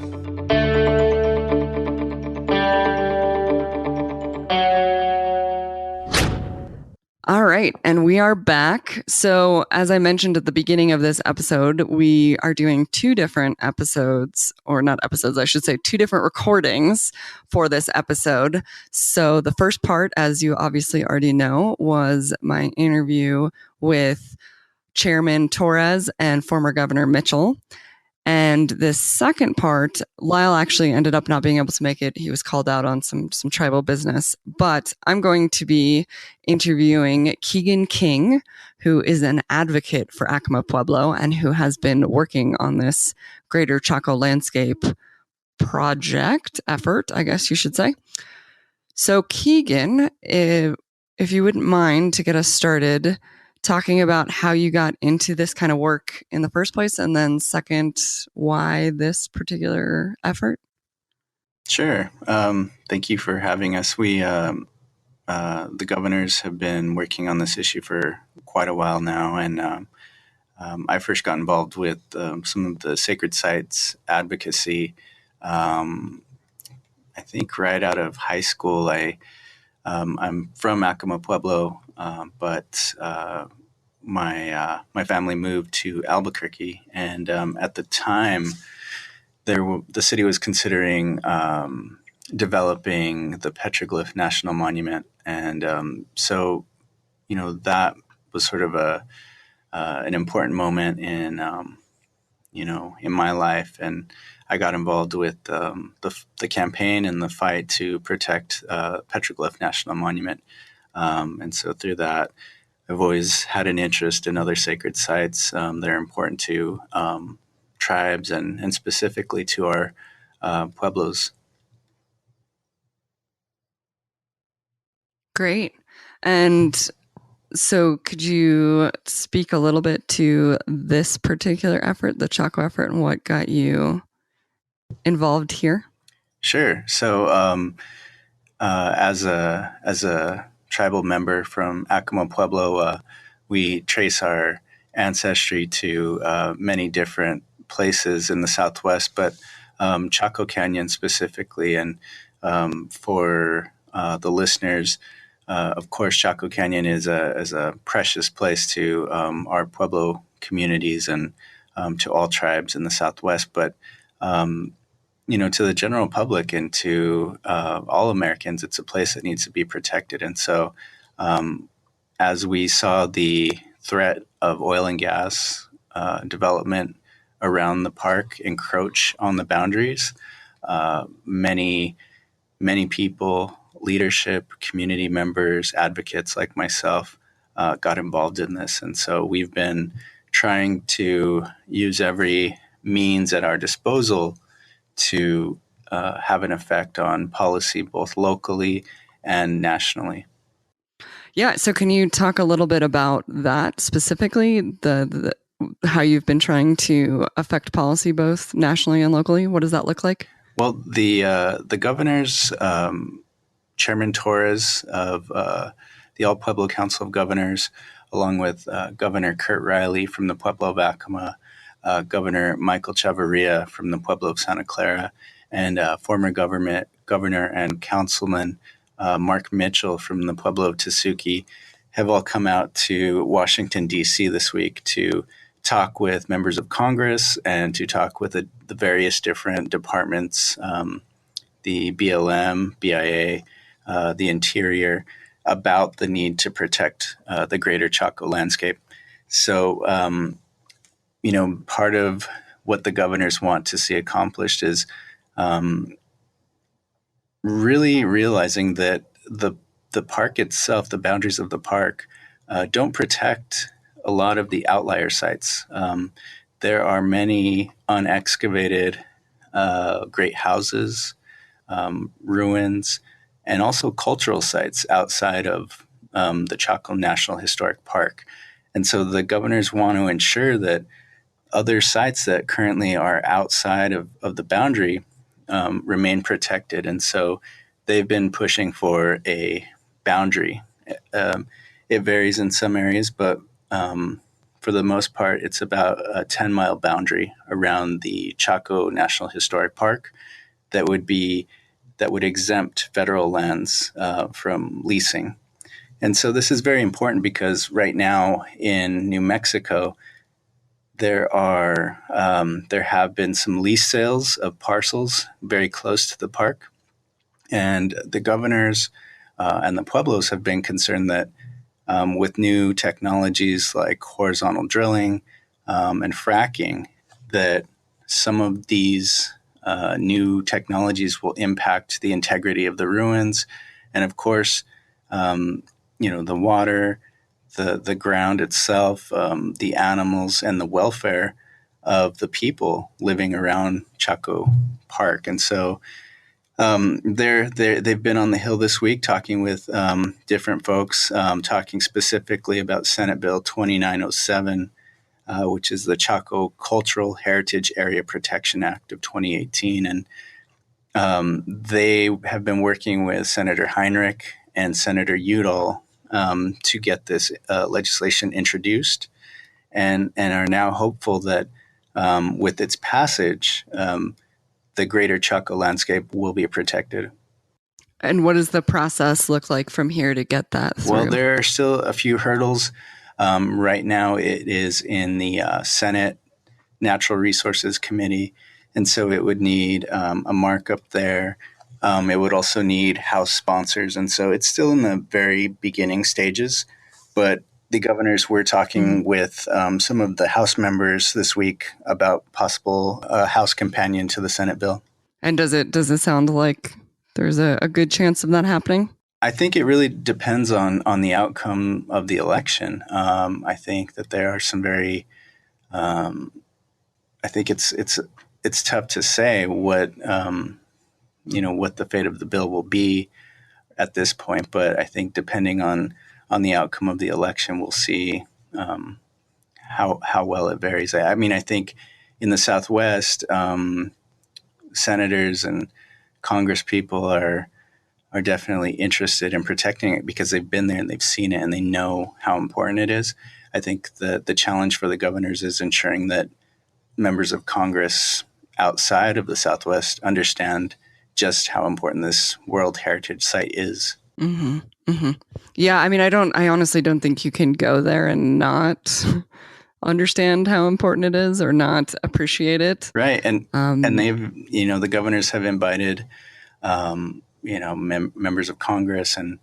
All right, and we are back. So as I mentioned at the beginning of this episode, we are doing two different episodes, or not episodes, I should say, two different recordings for this episode. So the first part, as you obviously already know, was my interview with Chairman Torres and former Governor Mitchell. And this second part, Lyle actually ended up not being able to make it. He was called out on some tribal business. But I'm going to be interviewing Keegan King, who is an advocate for Acoma Pueblo and who has been working on this Greater Chaco Landscape project effort, I guess you should say. So Keegan, if you wouldn't mind to get us started, talking about how you got into this kind of work in the first place, and then second, why this particular effort? Sure. Thank you for having us. The governors have been working on this issue for quite a while now, and I first got involved with some of the sacred sites advocacy. I think right out of high school. I'm from Acoma Pueblo, but my family moved to Albuquerque, and at the time, the city was considering developing the Petroglyph National Monument, and so that was sort of an important moment in my life, and I got involved with the campaign and the fight to protect Petroglyph National Monument. And so through that, I've always had an interest in other sacred sites that are important to tribes and specifically to our pueblos. Great. And so could you speak a little bit to this particular effort, the Chaco effort, and what got you involved here? Sure. So as a tribal member from Acoma Pueblo, we trace our ancestry to many different places in the Southwest, but Chaco Canyon specifically. And for the listeners, of course, Chaco Canyon is a precious place to our Pueblo communities and to all tribes in the Southwest. But to the general public and to all Americans, it's a place that needs to be protected. And so as we saw the threat of oil and gas development around the park encroach on the boundaries, many people, leadership, community members, advocates like myself got involved in this. And so we've been trying to use every means at our disposal to have an effect on policy both locally and nationally. Yeah. So can you talk a little bit about that specifically, the how you've been trying to affect policy both nationally and locally? What does that look like? Well, the governors, Chairman Torres of the All Pueblo Council of Governors, along with Governor Kurt Riley from the Pueblo of Acoma, Governor Michael Chavarria from the Pueblo of Santa Clara, and former governor and councilman Mark Mitchell from the Pueblo of Tesuque have all come out to Washington, D.C. this week to talk with members of Congress and to talk with the various different departments, the BLM, BIA, the Interior, about the need to protect the Greater Chaco Landscape. So, part of what the governors want to see accomplished is really realizing that the park itself, the boundaries of the park, don't protect a lot of the outlier sites. There are many unexcavated great houses, ruins, and also cultural sites outside of the Chaco National Historic Park. And so the governors want to ensure that other sites that currently are outside of the boundary remain protected. And so they've been pushing for a boundary. It varies in some areas, but for the most part, it's about a 10-mile boundary around the Chaco National Historic Park that would exempt federal lands from leasing. And so this is very important because right now in New Mexico, there have been some lease sales of parcels very close to the park. And the governors and the Pueblos have been concerned that with new technologies like horizontal drilling and fracking, that some of these new technologies will impact the integrity of the ruins. And of course, the water, the ground itself, the animals, and the welfare of the people living around Chaco Park. And so they've been on the Hill this week talking with different folks, talking specifically about Senate Bill 2907, which is the Chaco Cultural Heritage Area Protection Act of 2018. And they have been working with Senator Heinrich and Senator Udall to get this legislation introduced, and are now hopeful that with its passage, the Greater Chaco Landscape will be protected. And what does the process look like from here to get that through? Well, there are still a few hurdles. Right now, it is in the Senate Natural Resources Committee, and so it would need a markup there. It would also need House sponsors, and so it's still in the very beginning stages. But the governors were talking with some of the House members this week about possible House companion to the Senate bill. And does it sound like there's a good chance of that happening? I think it really depends on the outcome of the election. I think that there are some very I think it's tough to say what what the fate of the bill will be at this point. But I think depending on the outcome of the election, we'll see how well it varies. I mean, I think in the Southwest, senators and Congress people are definitely interested in protecting it because they've been there and they've seen it and they know how important it is. I think the challenge for the governors is ensuring that members of Congress outside of the Southwest understand just how important this World Heritage Site is. Mm-hmm. Mm-hmm. Yeah, I mean, I honestly don't think you can go there and not understand how important it is or not appreciate it. Right, and they've the governors have invited members of Congress and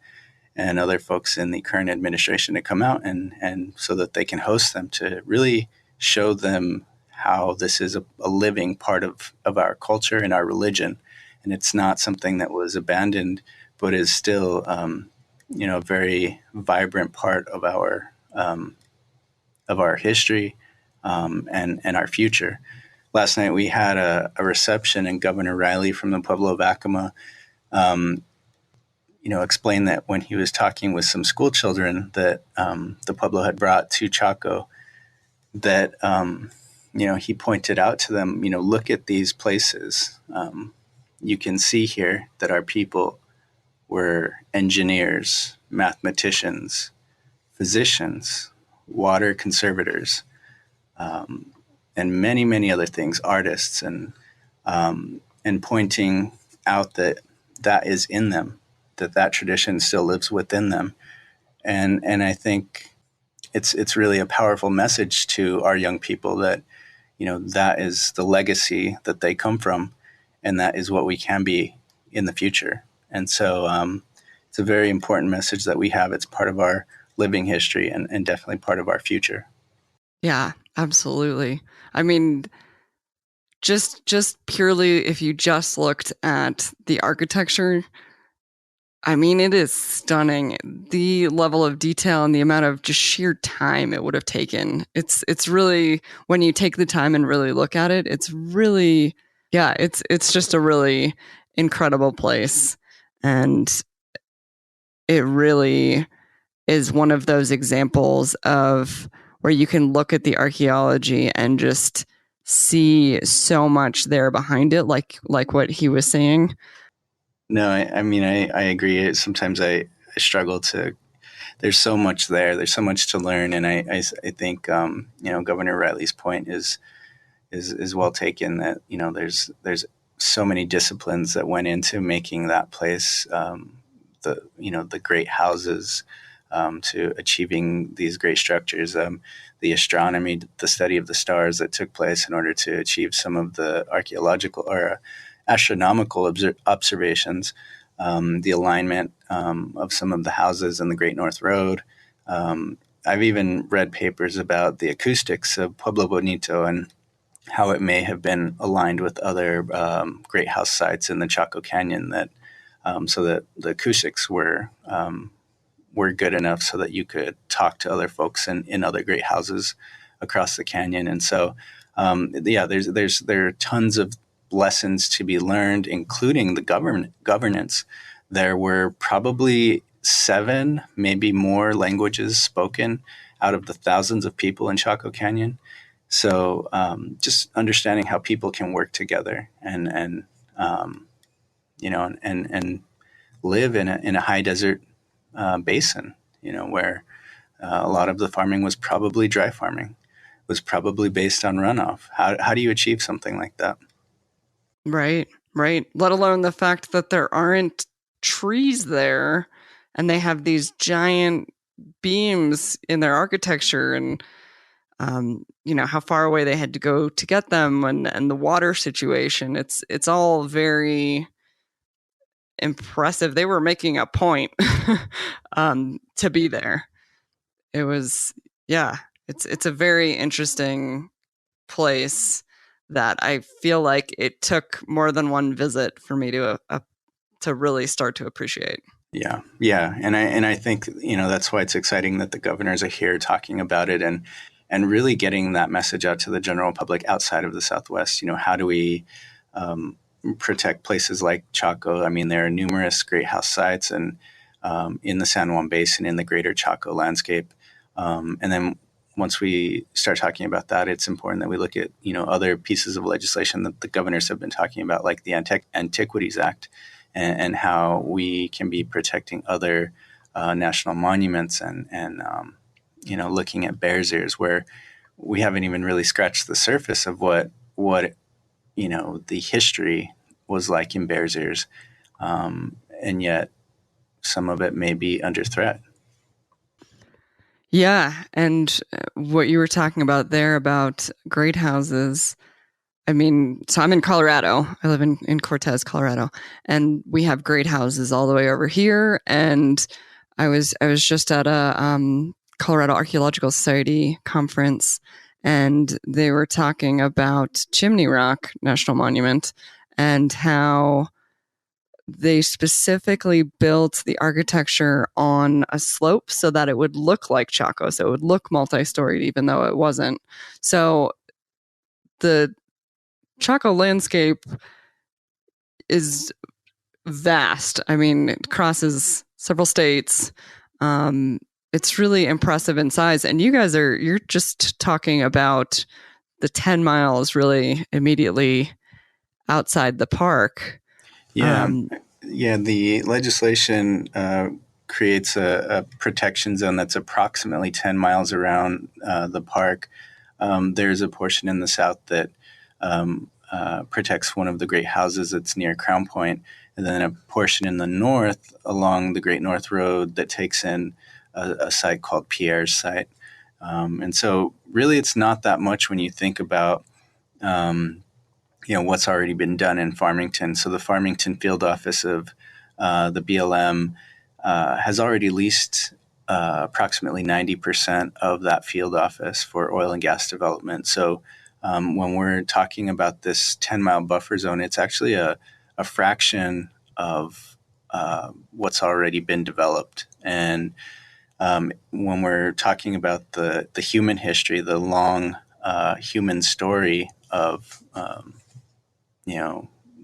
other folks in the current administration to come out and so that they can host them to really show them how this is a living part of our culture and our religion. And it's not something that was abandoned, but is still, a very vibrant part of our history and our future. Last night we had a reception, and Governor Riley from the Pueblo of Acoma, explained that when he was talking with some school children that the Pueblo had brought to Chaco, that he pointed out to them, look at these places. You can see here that our people were engineers, mathematicians, physicians, water conservators, and many, many other things, artists, and pointing out that is in them, that tradition still lives within them. And I think it's really a powerful message to our young people that, that is the legacy that they come from, and that is what we can be in the future. And so it's a very important message that we have. It's part of our living history and definitely part of our future. Yeah, absolutely. I mean, just purely if you just looked at the architecture, I mean, it is stunning. The level of detail and the amount of just sheer time it would have taken. It's really, when you take the time and really look at it, it's really, yeah, it's just a really incredible place. And it really is one of those examples of where you can look at the archaeology and just see so much there behind it, like what he was saying. No, I mean, I agree. Sometimes I struggle to, there's so much there. There's so much to learn. And I think, Governor Riley's point is well taken, that, there's so many disciplines that went into making that place, the great houses, to achieving these great structures, the astronomy, the study of the stars that took place in order to achieve some of the archaeological or astronomical observations, the alignment of some of the houses in the Great North Road. I've even read papers about the acoustics of Pueblo Bonito, and how it may have been aligned with other great house sites in the Chaco Canyon that so that the acoustics were good enough so that you could talk to other folks in other great houses across the canyon. And so, there are tons of lessons to be learned, including the governance. There were probably 7, maybe more languages spoken out of the thousands of people in Chaco Canyon. So just understanding how people can work together and live in a high desert basin, where a lot of the farming was probably dry farming, was probably based on runoff. How do you achieve something like that? Right. Let alone the fact that there aren't trees there and they have these giant beams in their architecture, and how far away they had to go to get them, and the water situation. It's all very impressive. They were making a point to be there. It was, it's a very interesting place that I feel like it took more than one visit for me to really start to appreciate. Yeah, and I think that's why it's exciting that the governors are here talking about it and really getting that message out to the general public outside of the Southwest. How do we protect places like Chaco? I mean, there are numerous great house sites and in the San Juan Basin, in the Greater Chaco Landscape, and then once we start talking about that, it's important that we look at other pieces of legislation that the governors have been talking about, like the Antiquities Act, and how we can be protecting other national monuments and looking at Bears Ears, where we haven't even really scratched the surface of what the history was like in Bears Ears, and yet some of it may be under threat. Yeah, and what you were talking about there about great houses. I mean, so I'm in Colorado. I live in Cortez, Colorado, and we have great houses all the way over here. And I was just at a Colorado Archaeological Society conference, and they were talking about Chimney Rock National Monument and how they specifically built the architecture on a slope so that it would look like Chaco. So it would look multi-storied, even though it wasn't. So the Chaco landscape is vast. I mean, it crosses several states. It's really impressive in size. And you're just talking about the 10 miles really immediately outside the park. The legislation creates a protection zone that's approximately 10 miles around the park. There's a portion in the south that protects one of the great houses that's near Crown Point, and then a portion in the north along the Great North Road that takes in a site called Pierre's site. And so really it's not that much when you think about what's already been done in Farmington. So the Farmington field office of the BLM has already leased approximately 90% of that field office for oil and gas development. So when we're talking about this 10-mile buffer zone, it's actually a fraction of what's already been developed. And when we're talking about the human history, the long human story of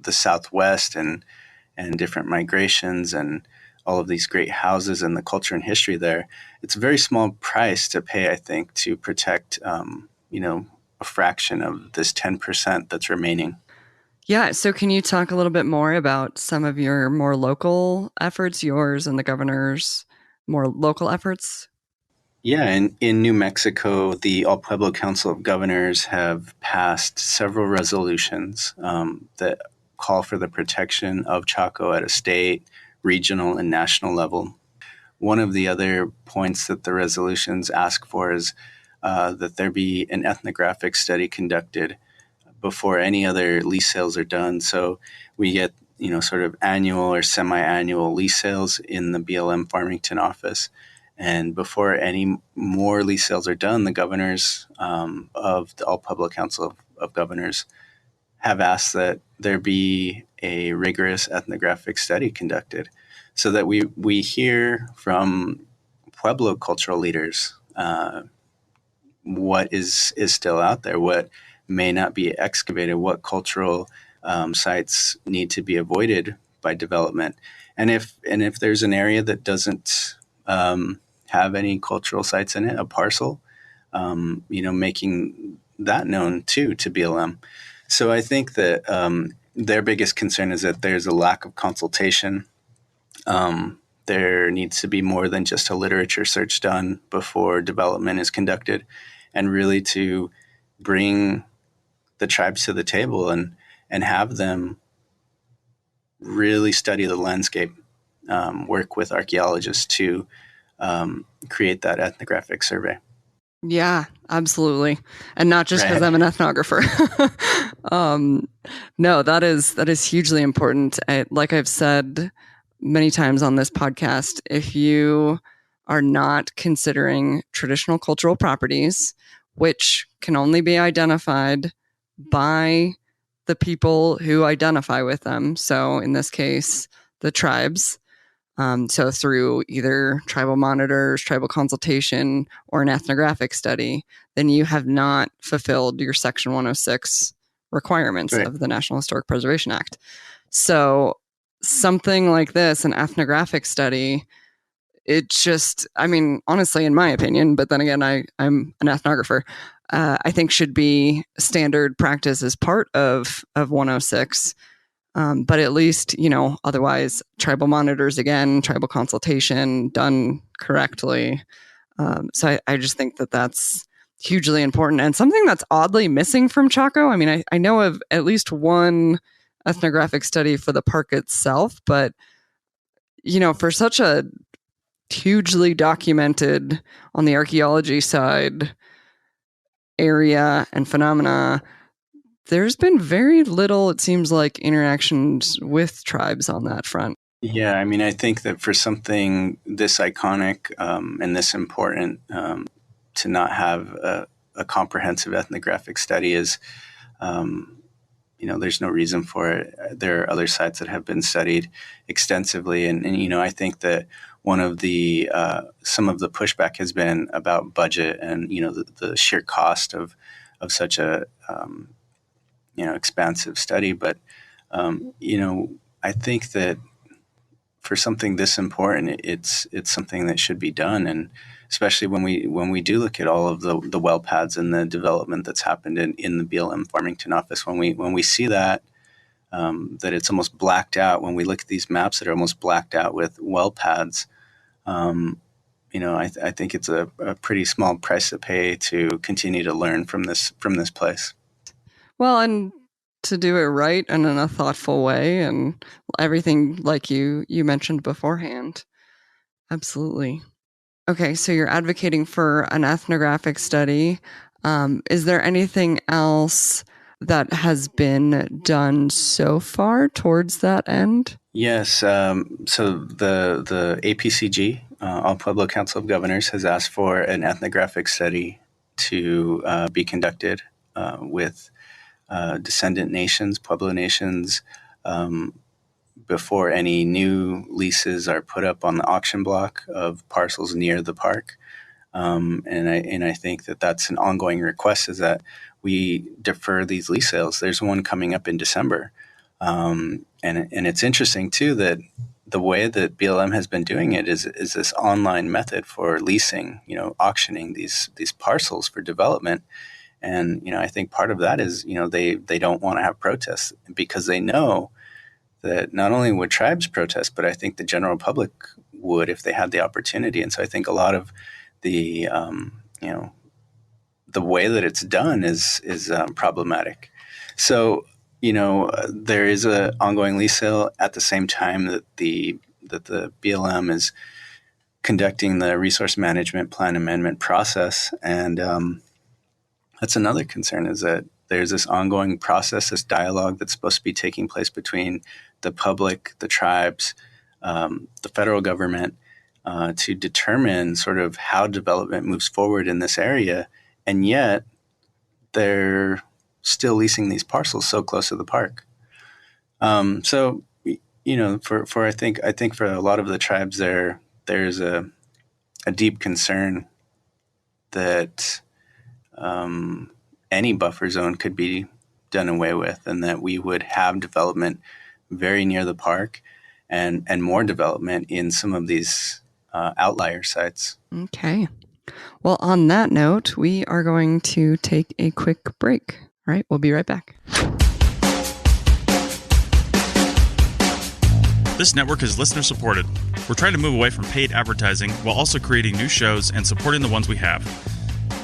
the Southwest and different migrations and all of these great houses and the culture and history there, it's a very small price to pay, I think, to protect, a fraction of this 10% that's remaining. Yeah. So can you talk a little bit more about some of your more local efforts, yours and the governor's more local efforts? Yeah, in New Mexico, the All Pueblo Council of Governors have passed several resolutions that call for the protection of Chaco at a state, regional, and national level. One of the other points that the resolutions ask for is that there be an ethnographic study conducted before any other lease sales are done. So we get, sort of annual or semi-annual lease sales in the BLM Farmington office. And before any more lease sales are done, the governors of the All Pueblo Council of Governors have asked that there be a rigorous ethnographic study conducted so that we hear from Pueblo cultural leaders what is still out there, what may not be excavated, what cultural sites need to be avoided by development. And if there's an area that doesn't have any cultural sites in it, a parcel, making that known too to BLM. So I think that their biggest concern is that there's a lack of consultation. There needs to be more than just a literature search done before development is conducted, and really to bring the tribes to the table and have them really study the landscape, work with archaeologists to create that ethnographic survey. Yeah, absolutely. And not just because Right. I'm an ethnographer. No, that is hugely important. Like I've said many times on this podcast, if you are not considering traditional cultural properties, which can only be identified by the people who identify with them, so in this case, the tribes, so through either tribal monitors, tribal consultation, or an ethnographic study, then you have not fulfilled your Section 106 requirements Right. of the National Historic Preservation Act. So something like this, an ethnographic study, it just, I mean, honestly, in my opinion, but then again, I'm an ethnographer, I think should be standard practice as part of 106. But at least, otherwise tribal monitors, again, tribal consultation done correctly. So I just think that that's hugely important and something that's oddly missing from Chaco. I mean, I know of at least one ethnographic study for the park itself, but, for such a hugely documented on the archaeology side area and phenomena, there's been very little, it seems like, interactions with tribes on that front. Yeah, I mean, I think that for something this iconic and this important, to not have a comprehensive ethnographic study is, there's no reason for it. There are other sites that have been studied extensively, and I think that one of the some of the pushback has been about budget and the sheer cost of such a expansive study. But I think that for something this important, it's something that should be done, and especially when we do look at all of the well pads and the development that's happened in the BLM Farmington office, when we see that it's almost blacked out, when we look at these maps that are almost blacked out with well pads, I think it's a pretty small price to pay to continue to learn from this place. Well, and to do it right and in a thoughtful way, and everything like you mentioned beforehand. Absolutely. Okay, so you're advocating for an ethnographic study. Is there anything else that has been done so far towards that end? Yes. So the APCG, All Pueblo Council of Governors, has asked for an ethnographic study to be conducted with descendant nations, Pueblo nations, before any new leases are put up on the auction block of parcels near the park. And I think that that's an ongoing request, is that we defer these lease sales. There's one coming up in December. And it's interesting too that the way that BLM has been doing it is this online method for leasing, auctioning these parcels for development. And, I think part of that is, they don't want to have protests, because they know that not only would tribes protest, but I think the general public would if they had the opportunity. And so I think a lot of the, the way that it's done is problematic. So, there is an ongoing lease sale at the same time that the BLM is conducting the resource management plan amendment process. And that's another concern, is that there's this ongoing process, this dialogue that's supposed to be taking place between the public, the tribes, the federal government, to determine sort of how development moves forward in this area. And yet there still leasing these parcels so close to the park. So, for I think for a lot of the tribes there's a deep concern that any buffer zone could be done away with, and that we would have development very near the park, and more development in some of these outlier sites. Okay. Well, on that note, we are going to take a quick break. All right, we'll be right back. This network is listener supported. We're trying to move away from paid advertising while also creating new shows and supporting the ones we have.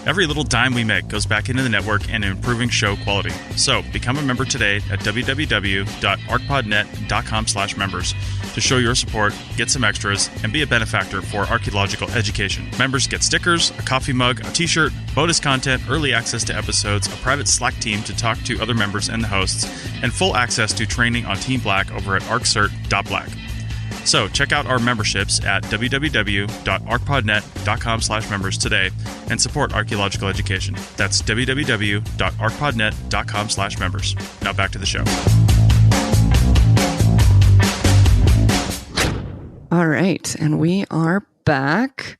Every little dime we make goes back into the network and improving show quality. So become a member today at www.arcpodnet.com/members to show your support, get some extras, and be a benefactor for archaeological education. Members get stickers, a coffee mug, a t-shirt, bonus content, early access to episodes, a private Slack team to talk to other members and the hosts, and full access to training on Team Black over at arccert.black. So check out our memberships at www.arcpodnet.com/members today and support archaeological education. That's www.arcpodnet.com/members. Now back to the show. All right, and we are back.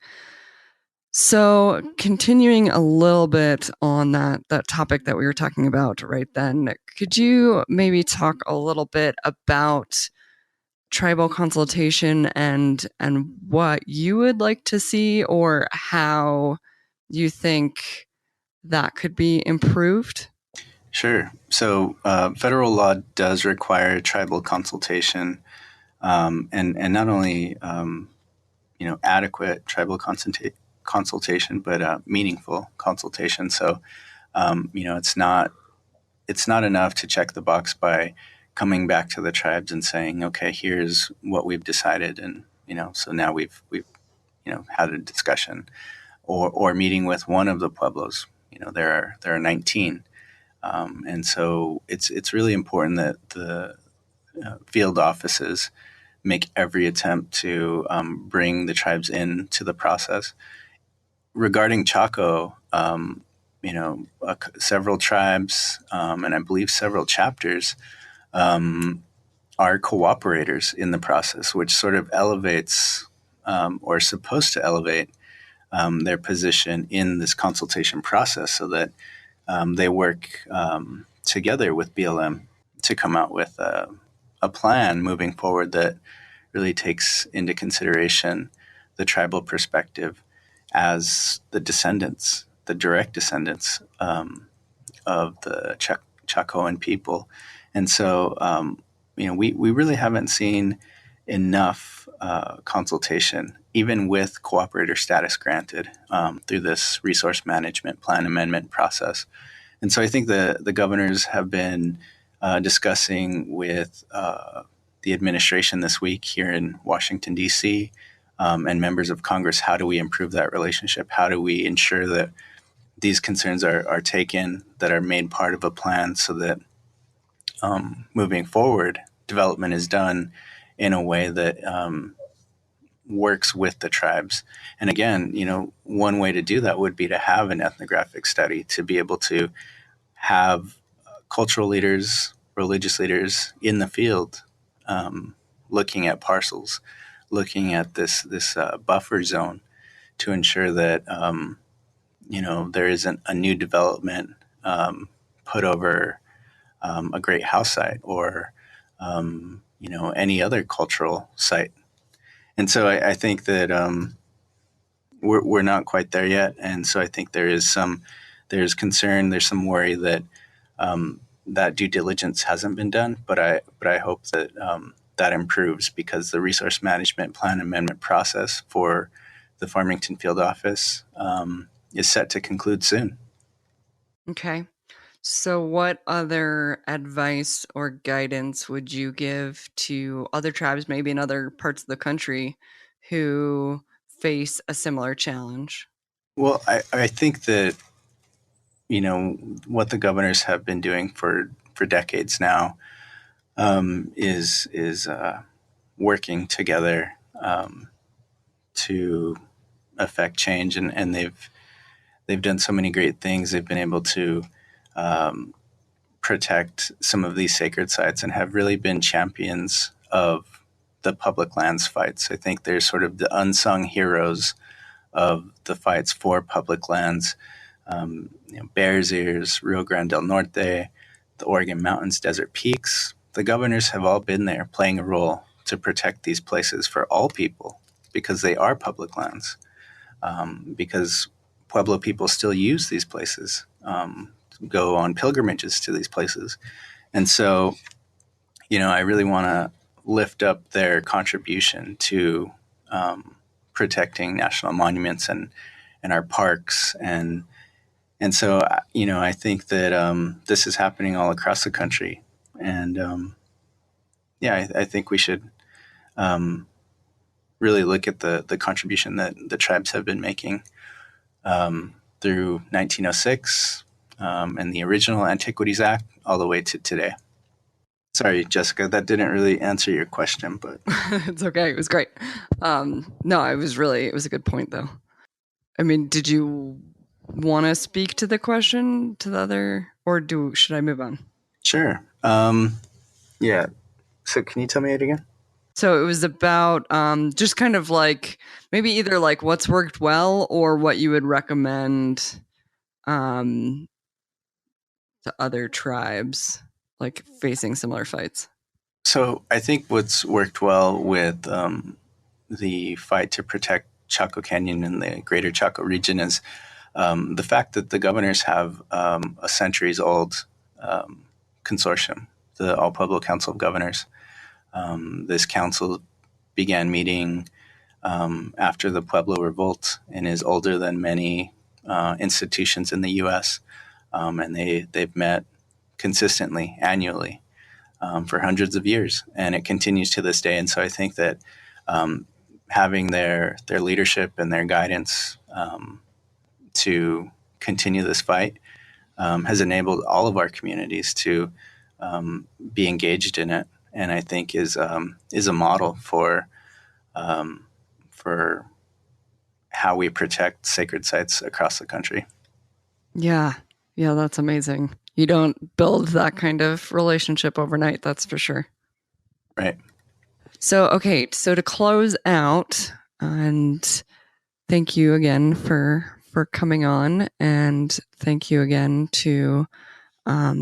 So continuing a little bit on that topic that we were talking about right then, could you maybe talk a little bit about tribal consultation and what you would like to see, or how you think that could be improved? Sure. So federal law does require tribal consultation, and not only adequate tribal consultation, but meaningful consultation. So it's not enough to check the box by coming back to the tribes and saying, okay, here's what we've decided, and so now we've had a discussion, or meeting with one of the pueblos. There are 19, and so it's really important that the field offices make every attempt to bring the tribes into the process. Regarding Chaco, several tribes, and I believe several chapters are cooperators in the process, which sort of elevates, or is supposed to elevate, their position in this consultation process, so that they work together with BLM to come out with a plan moving forward that really takes into consideration the tribal perspective as the direct descendants of the Chacoan people. And so, we really haven't seen enough consultation, even with cooperator status granted, through this resource management plan amendment process. And so I think the governors have been discussing with the administration this week here in Washington, D.C., and members of Congress, how do we improve that relationship? How do we ensure that these concerns are taken, that are made part of a plan, so that moving forward, development is done in a way that works with the tribes. And again, one way to do that would be to have an ethnographic study, to be able to have cultural leaders, religious leaders in the field, looking at parcels, looking at this buffer zone, to ensure that there isn't a new development put over a great house site, or any other cultural site. And so I think that we're not quite there yet. And so I think there's concern, there's some worry that that due diligence hasn't been done. But I hope that that improves, because the resource management plan amendment process for the Farmington Field Office is set to conclude soon. Okay. So what other advice or guidance would you give to other tribes, maybe in other parts of the country, who face a similar challenge? Well, I think that, what the governors have been doing for decades now is working together to affect change, and they've done so many great things. They've been able to protect some of these sacred sites and have really been champions of the public lands fights. I think they're sort of the unsung heroes of the fights for public lands. Bears Ears, Rio Grande del Norte, the Oregon Mountains, Desert Peaks. The governors have all been there playing a role to protect these places for all people because they are public lands, because Pueblo people still use these places, go on pilgrimages to these places. And so, I really want to lift up their contribution to protecting national monuments and our parks. And so, I think that this is happening all across the country. And I think we should really look at the contribution that the tribes have been making through 1906 and the original Antiquities Act all the way to today. Sorry, Jessica, that didn't really answer your question, but it's okay. It was great. No, it was a good point though. I mean, did you want to speak to the question to the other, or should I move on? Sure. Yeah. So can you tell me it again? So it was about just kind of like maybe either like what's worked well or what you would recommend to other tribes like facing similar fights. So I think what's worked well with the fight to protect Chaco Canyon and the Greater Chaco region is the fact that the governors have a centuries-old consortium, the All Pueblo Council of Governors. This council began meeting after the Pueblo Revolt and is older than many institutions in the U.S. And they've met consistently, annually, for hundreds of years, and it continues to this day. And so I think that having their leadership and their guidance to continue this fight has enabled all of our communities to be engaged in it, and I think is a model for how we protect sacred sites across the country. Yeah, that's amazing. You don't build that kind of relationship overnight, that's for sure. Right. So to close out, and thank you again for coming on, and thank you again to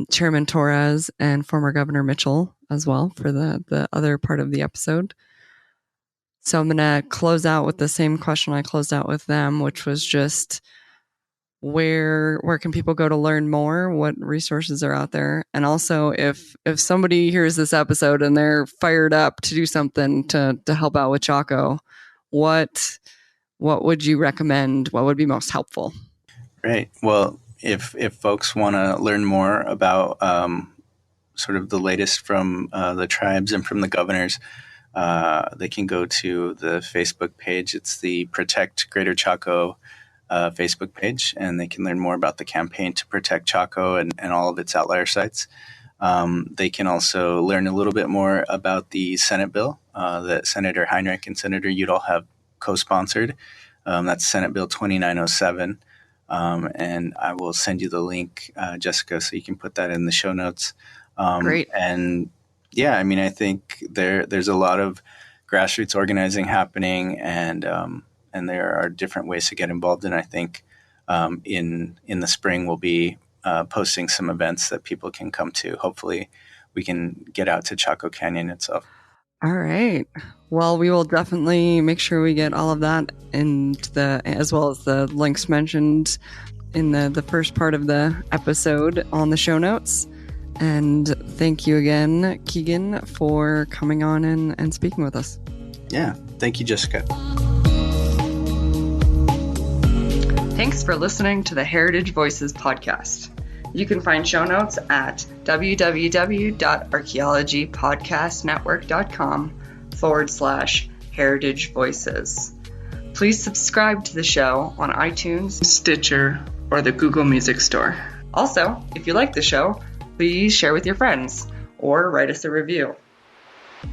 Chairman Torres and former Governor Mitchell as well for the other part of the episode. So I'm going to close out with the same question I closed out with them, which was just where can people go to learn more? What resources are out there? And also if somebody hears this episode and they're fired up to do something to help out with Chaco, what would you recommend? What would be most helpful? Right. Well, if folks want to learn more about sort of the latest from the tribes and from the governors, they can go to the Facebook page. It's the Protect Greater Chaco Facebook page, and they can learn more about the campaign to protect Chaco and all of its outlier sites. They can also learn a little bit more about the Senate bill that Senator Heinrich and Senator Udall have co-sponsored. That's Senate Bill 2907. And I will send you the link, Jessica, so you can put that in the show notes. Great. And yeah, I mean, I think there's a lot of grassroots organizing happening, and there are different ways to get involved. And I think in the spring we'll be posting some events that people can come to. Hopefully we can get out to Chaco Canyon itself. All right. Well, we will definitely make sure we get all of that as well as the links mentioned in the first part of the episode on the show notes. And thank you again, Keegan, for coming on and speaking with us. Yeah. Thank you, Jessica. Thanks for listening to the Heritage Voices podcast. You can find show notes at www.archaeologypodcastnetwork.com/Heritage Voices. Please subscribe to the show on iTunes, Stitcher, or the Google Music Store. Also, if you like the show, please share with your friends or write us a review.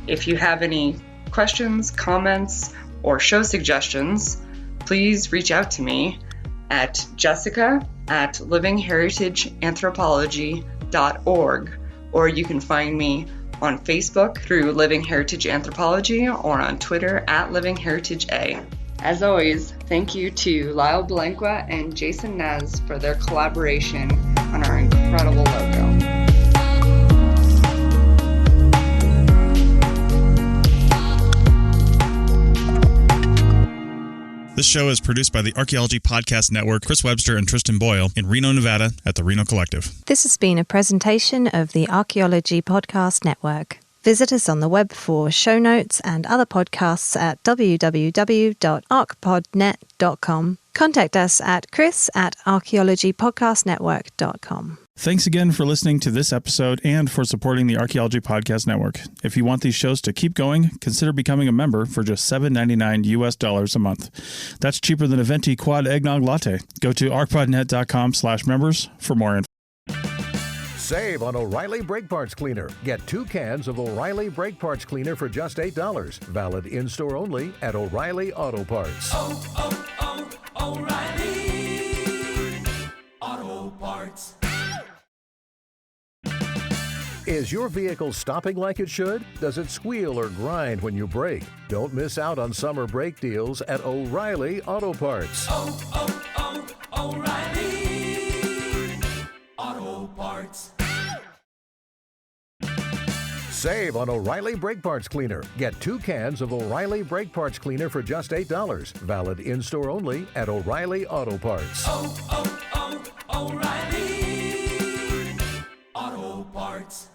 If you have any questions, comments, or show suggestions, please reach out to me at jessica@livingheritageanthropology.com. livingheritageanthropology.org, or you can find me on Facebook through Living Heritage Anthropology or on Twitter at Living Heritage A. As always, thank you to Lyle Belenqua and Jason Nez for their collaboration on our incredible logo. This show is produced by the Archaeology Podcast Network, Chris Webster and Tristan Boyle in Reno, Nevada at the Reno Collective. This has been a presentation of the Archaeology Podcast Network. Visit us on the web for show notes and other podcasts at www.archpodnet.com. Contact us at chris@archaeologypodcastnetwork.com. Thanks again for listening to this episode and for supporting the Archaeology Podcast Network. If you want these shows to keep going, consider becoming a member for just $7.99 a month. That's cheaper than a venti quad eggnog latte. Go to archpodnet.com/members for more info. Save on O'Reilly Brake Parts Cleaner. Get 2 cans of O'Reilly Brake Parts Cleaner for just $8. Valid in-store only at O'Reilly Auto Parts. O'Reilly Auto Parts. Is your vehicle stopping like it should? Does it squeal or grind when you brake? Don't miss out on summer brake deals at O'Reilly Auto Parts. O'Reilly Auto Parts. Save on O'Reilly Brake Parts Cleaner. Get 2 cans of O'Reilly Brake Parts Cleaner for just $8. Valid in-store only at O'Reilly Auto Parts. O'Reilly Auto Parts.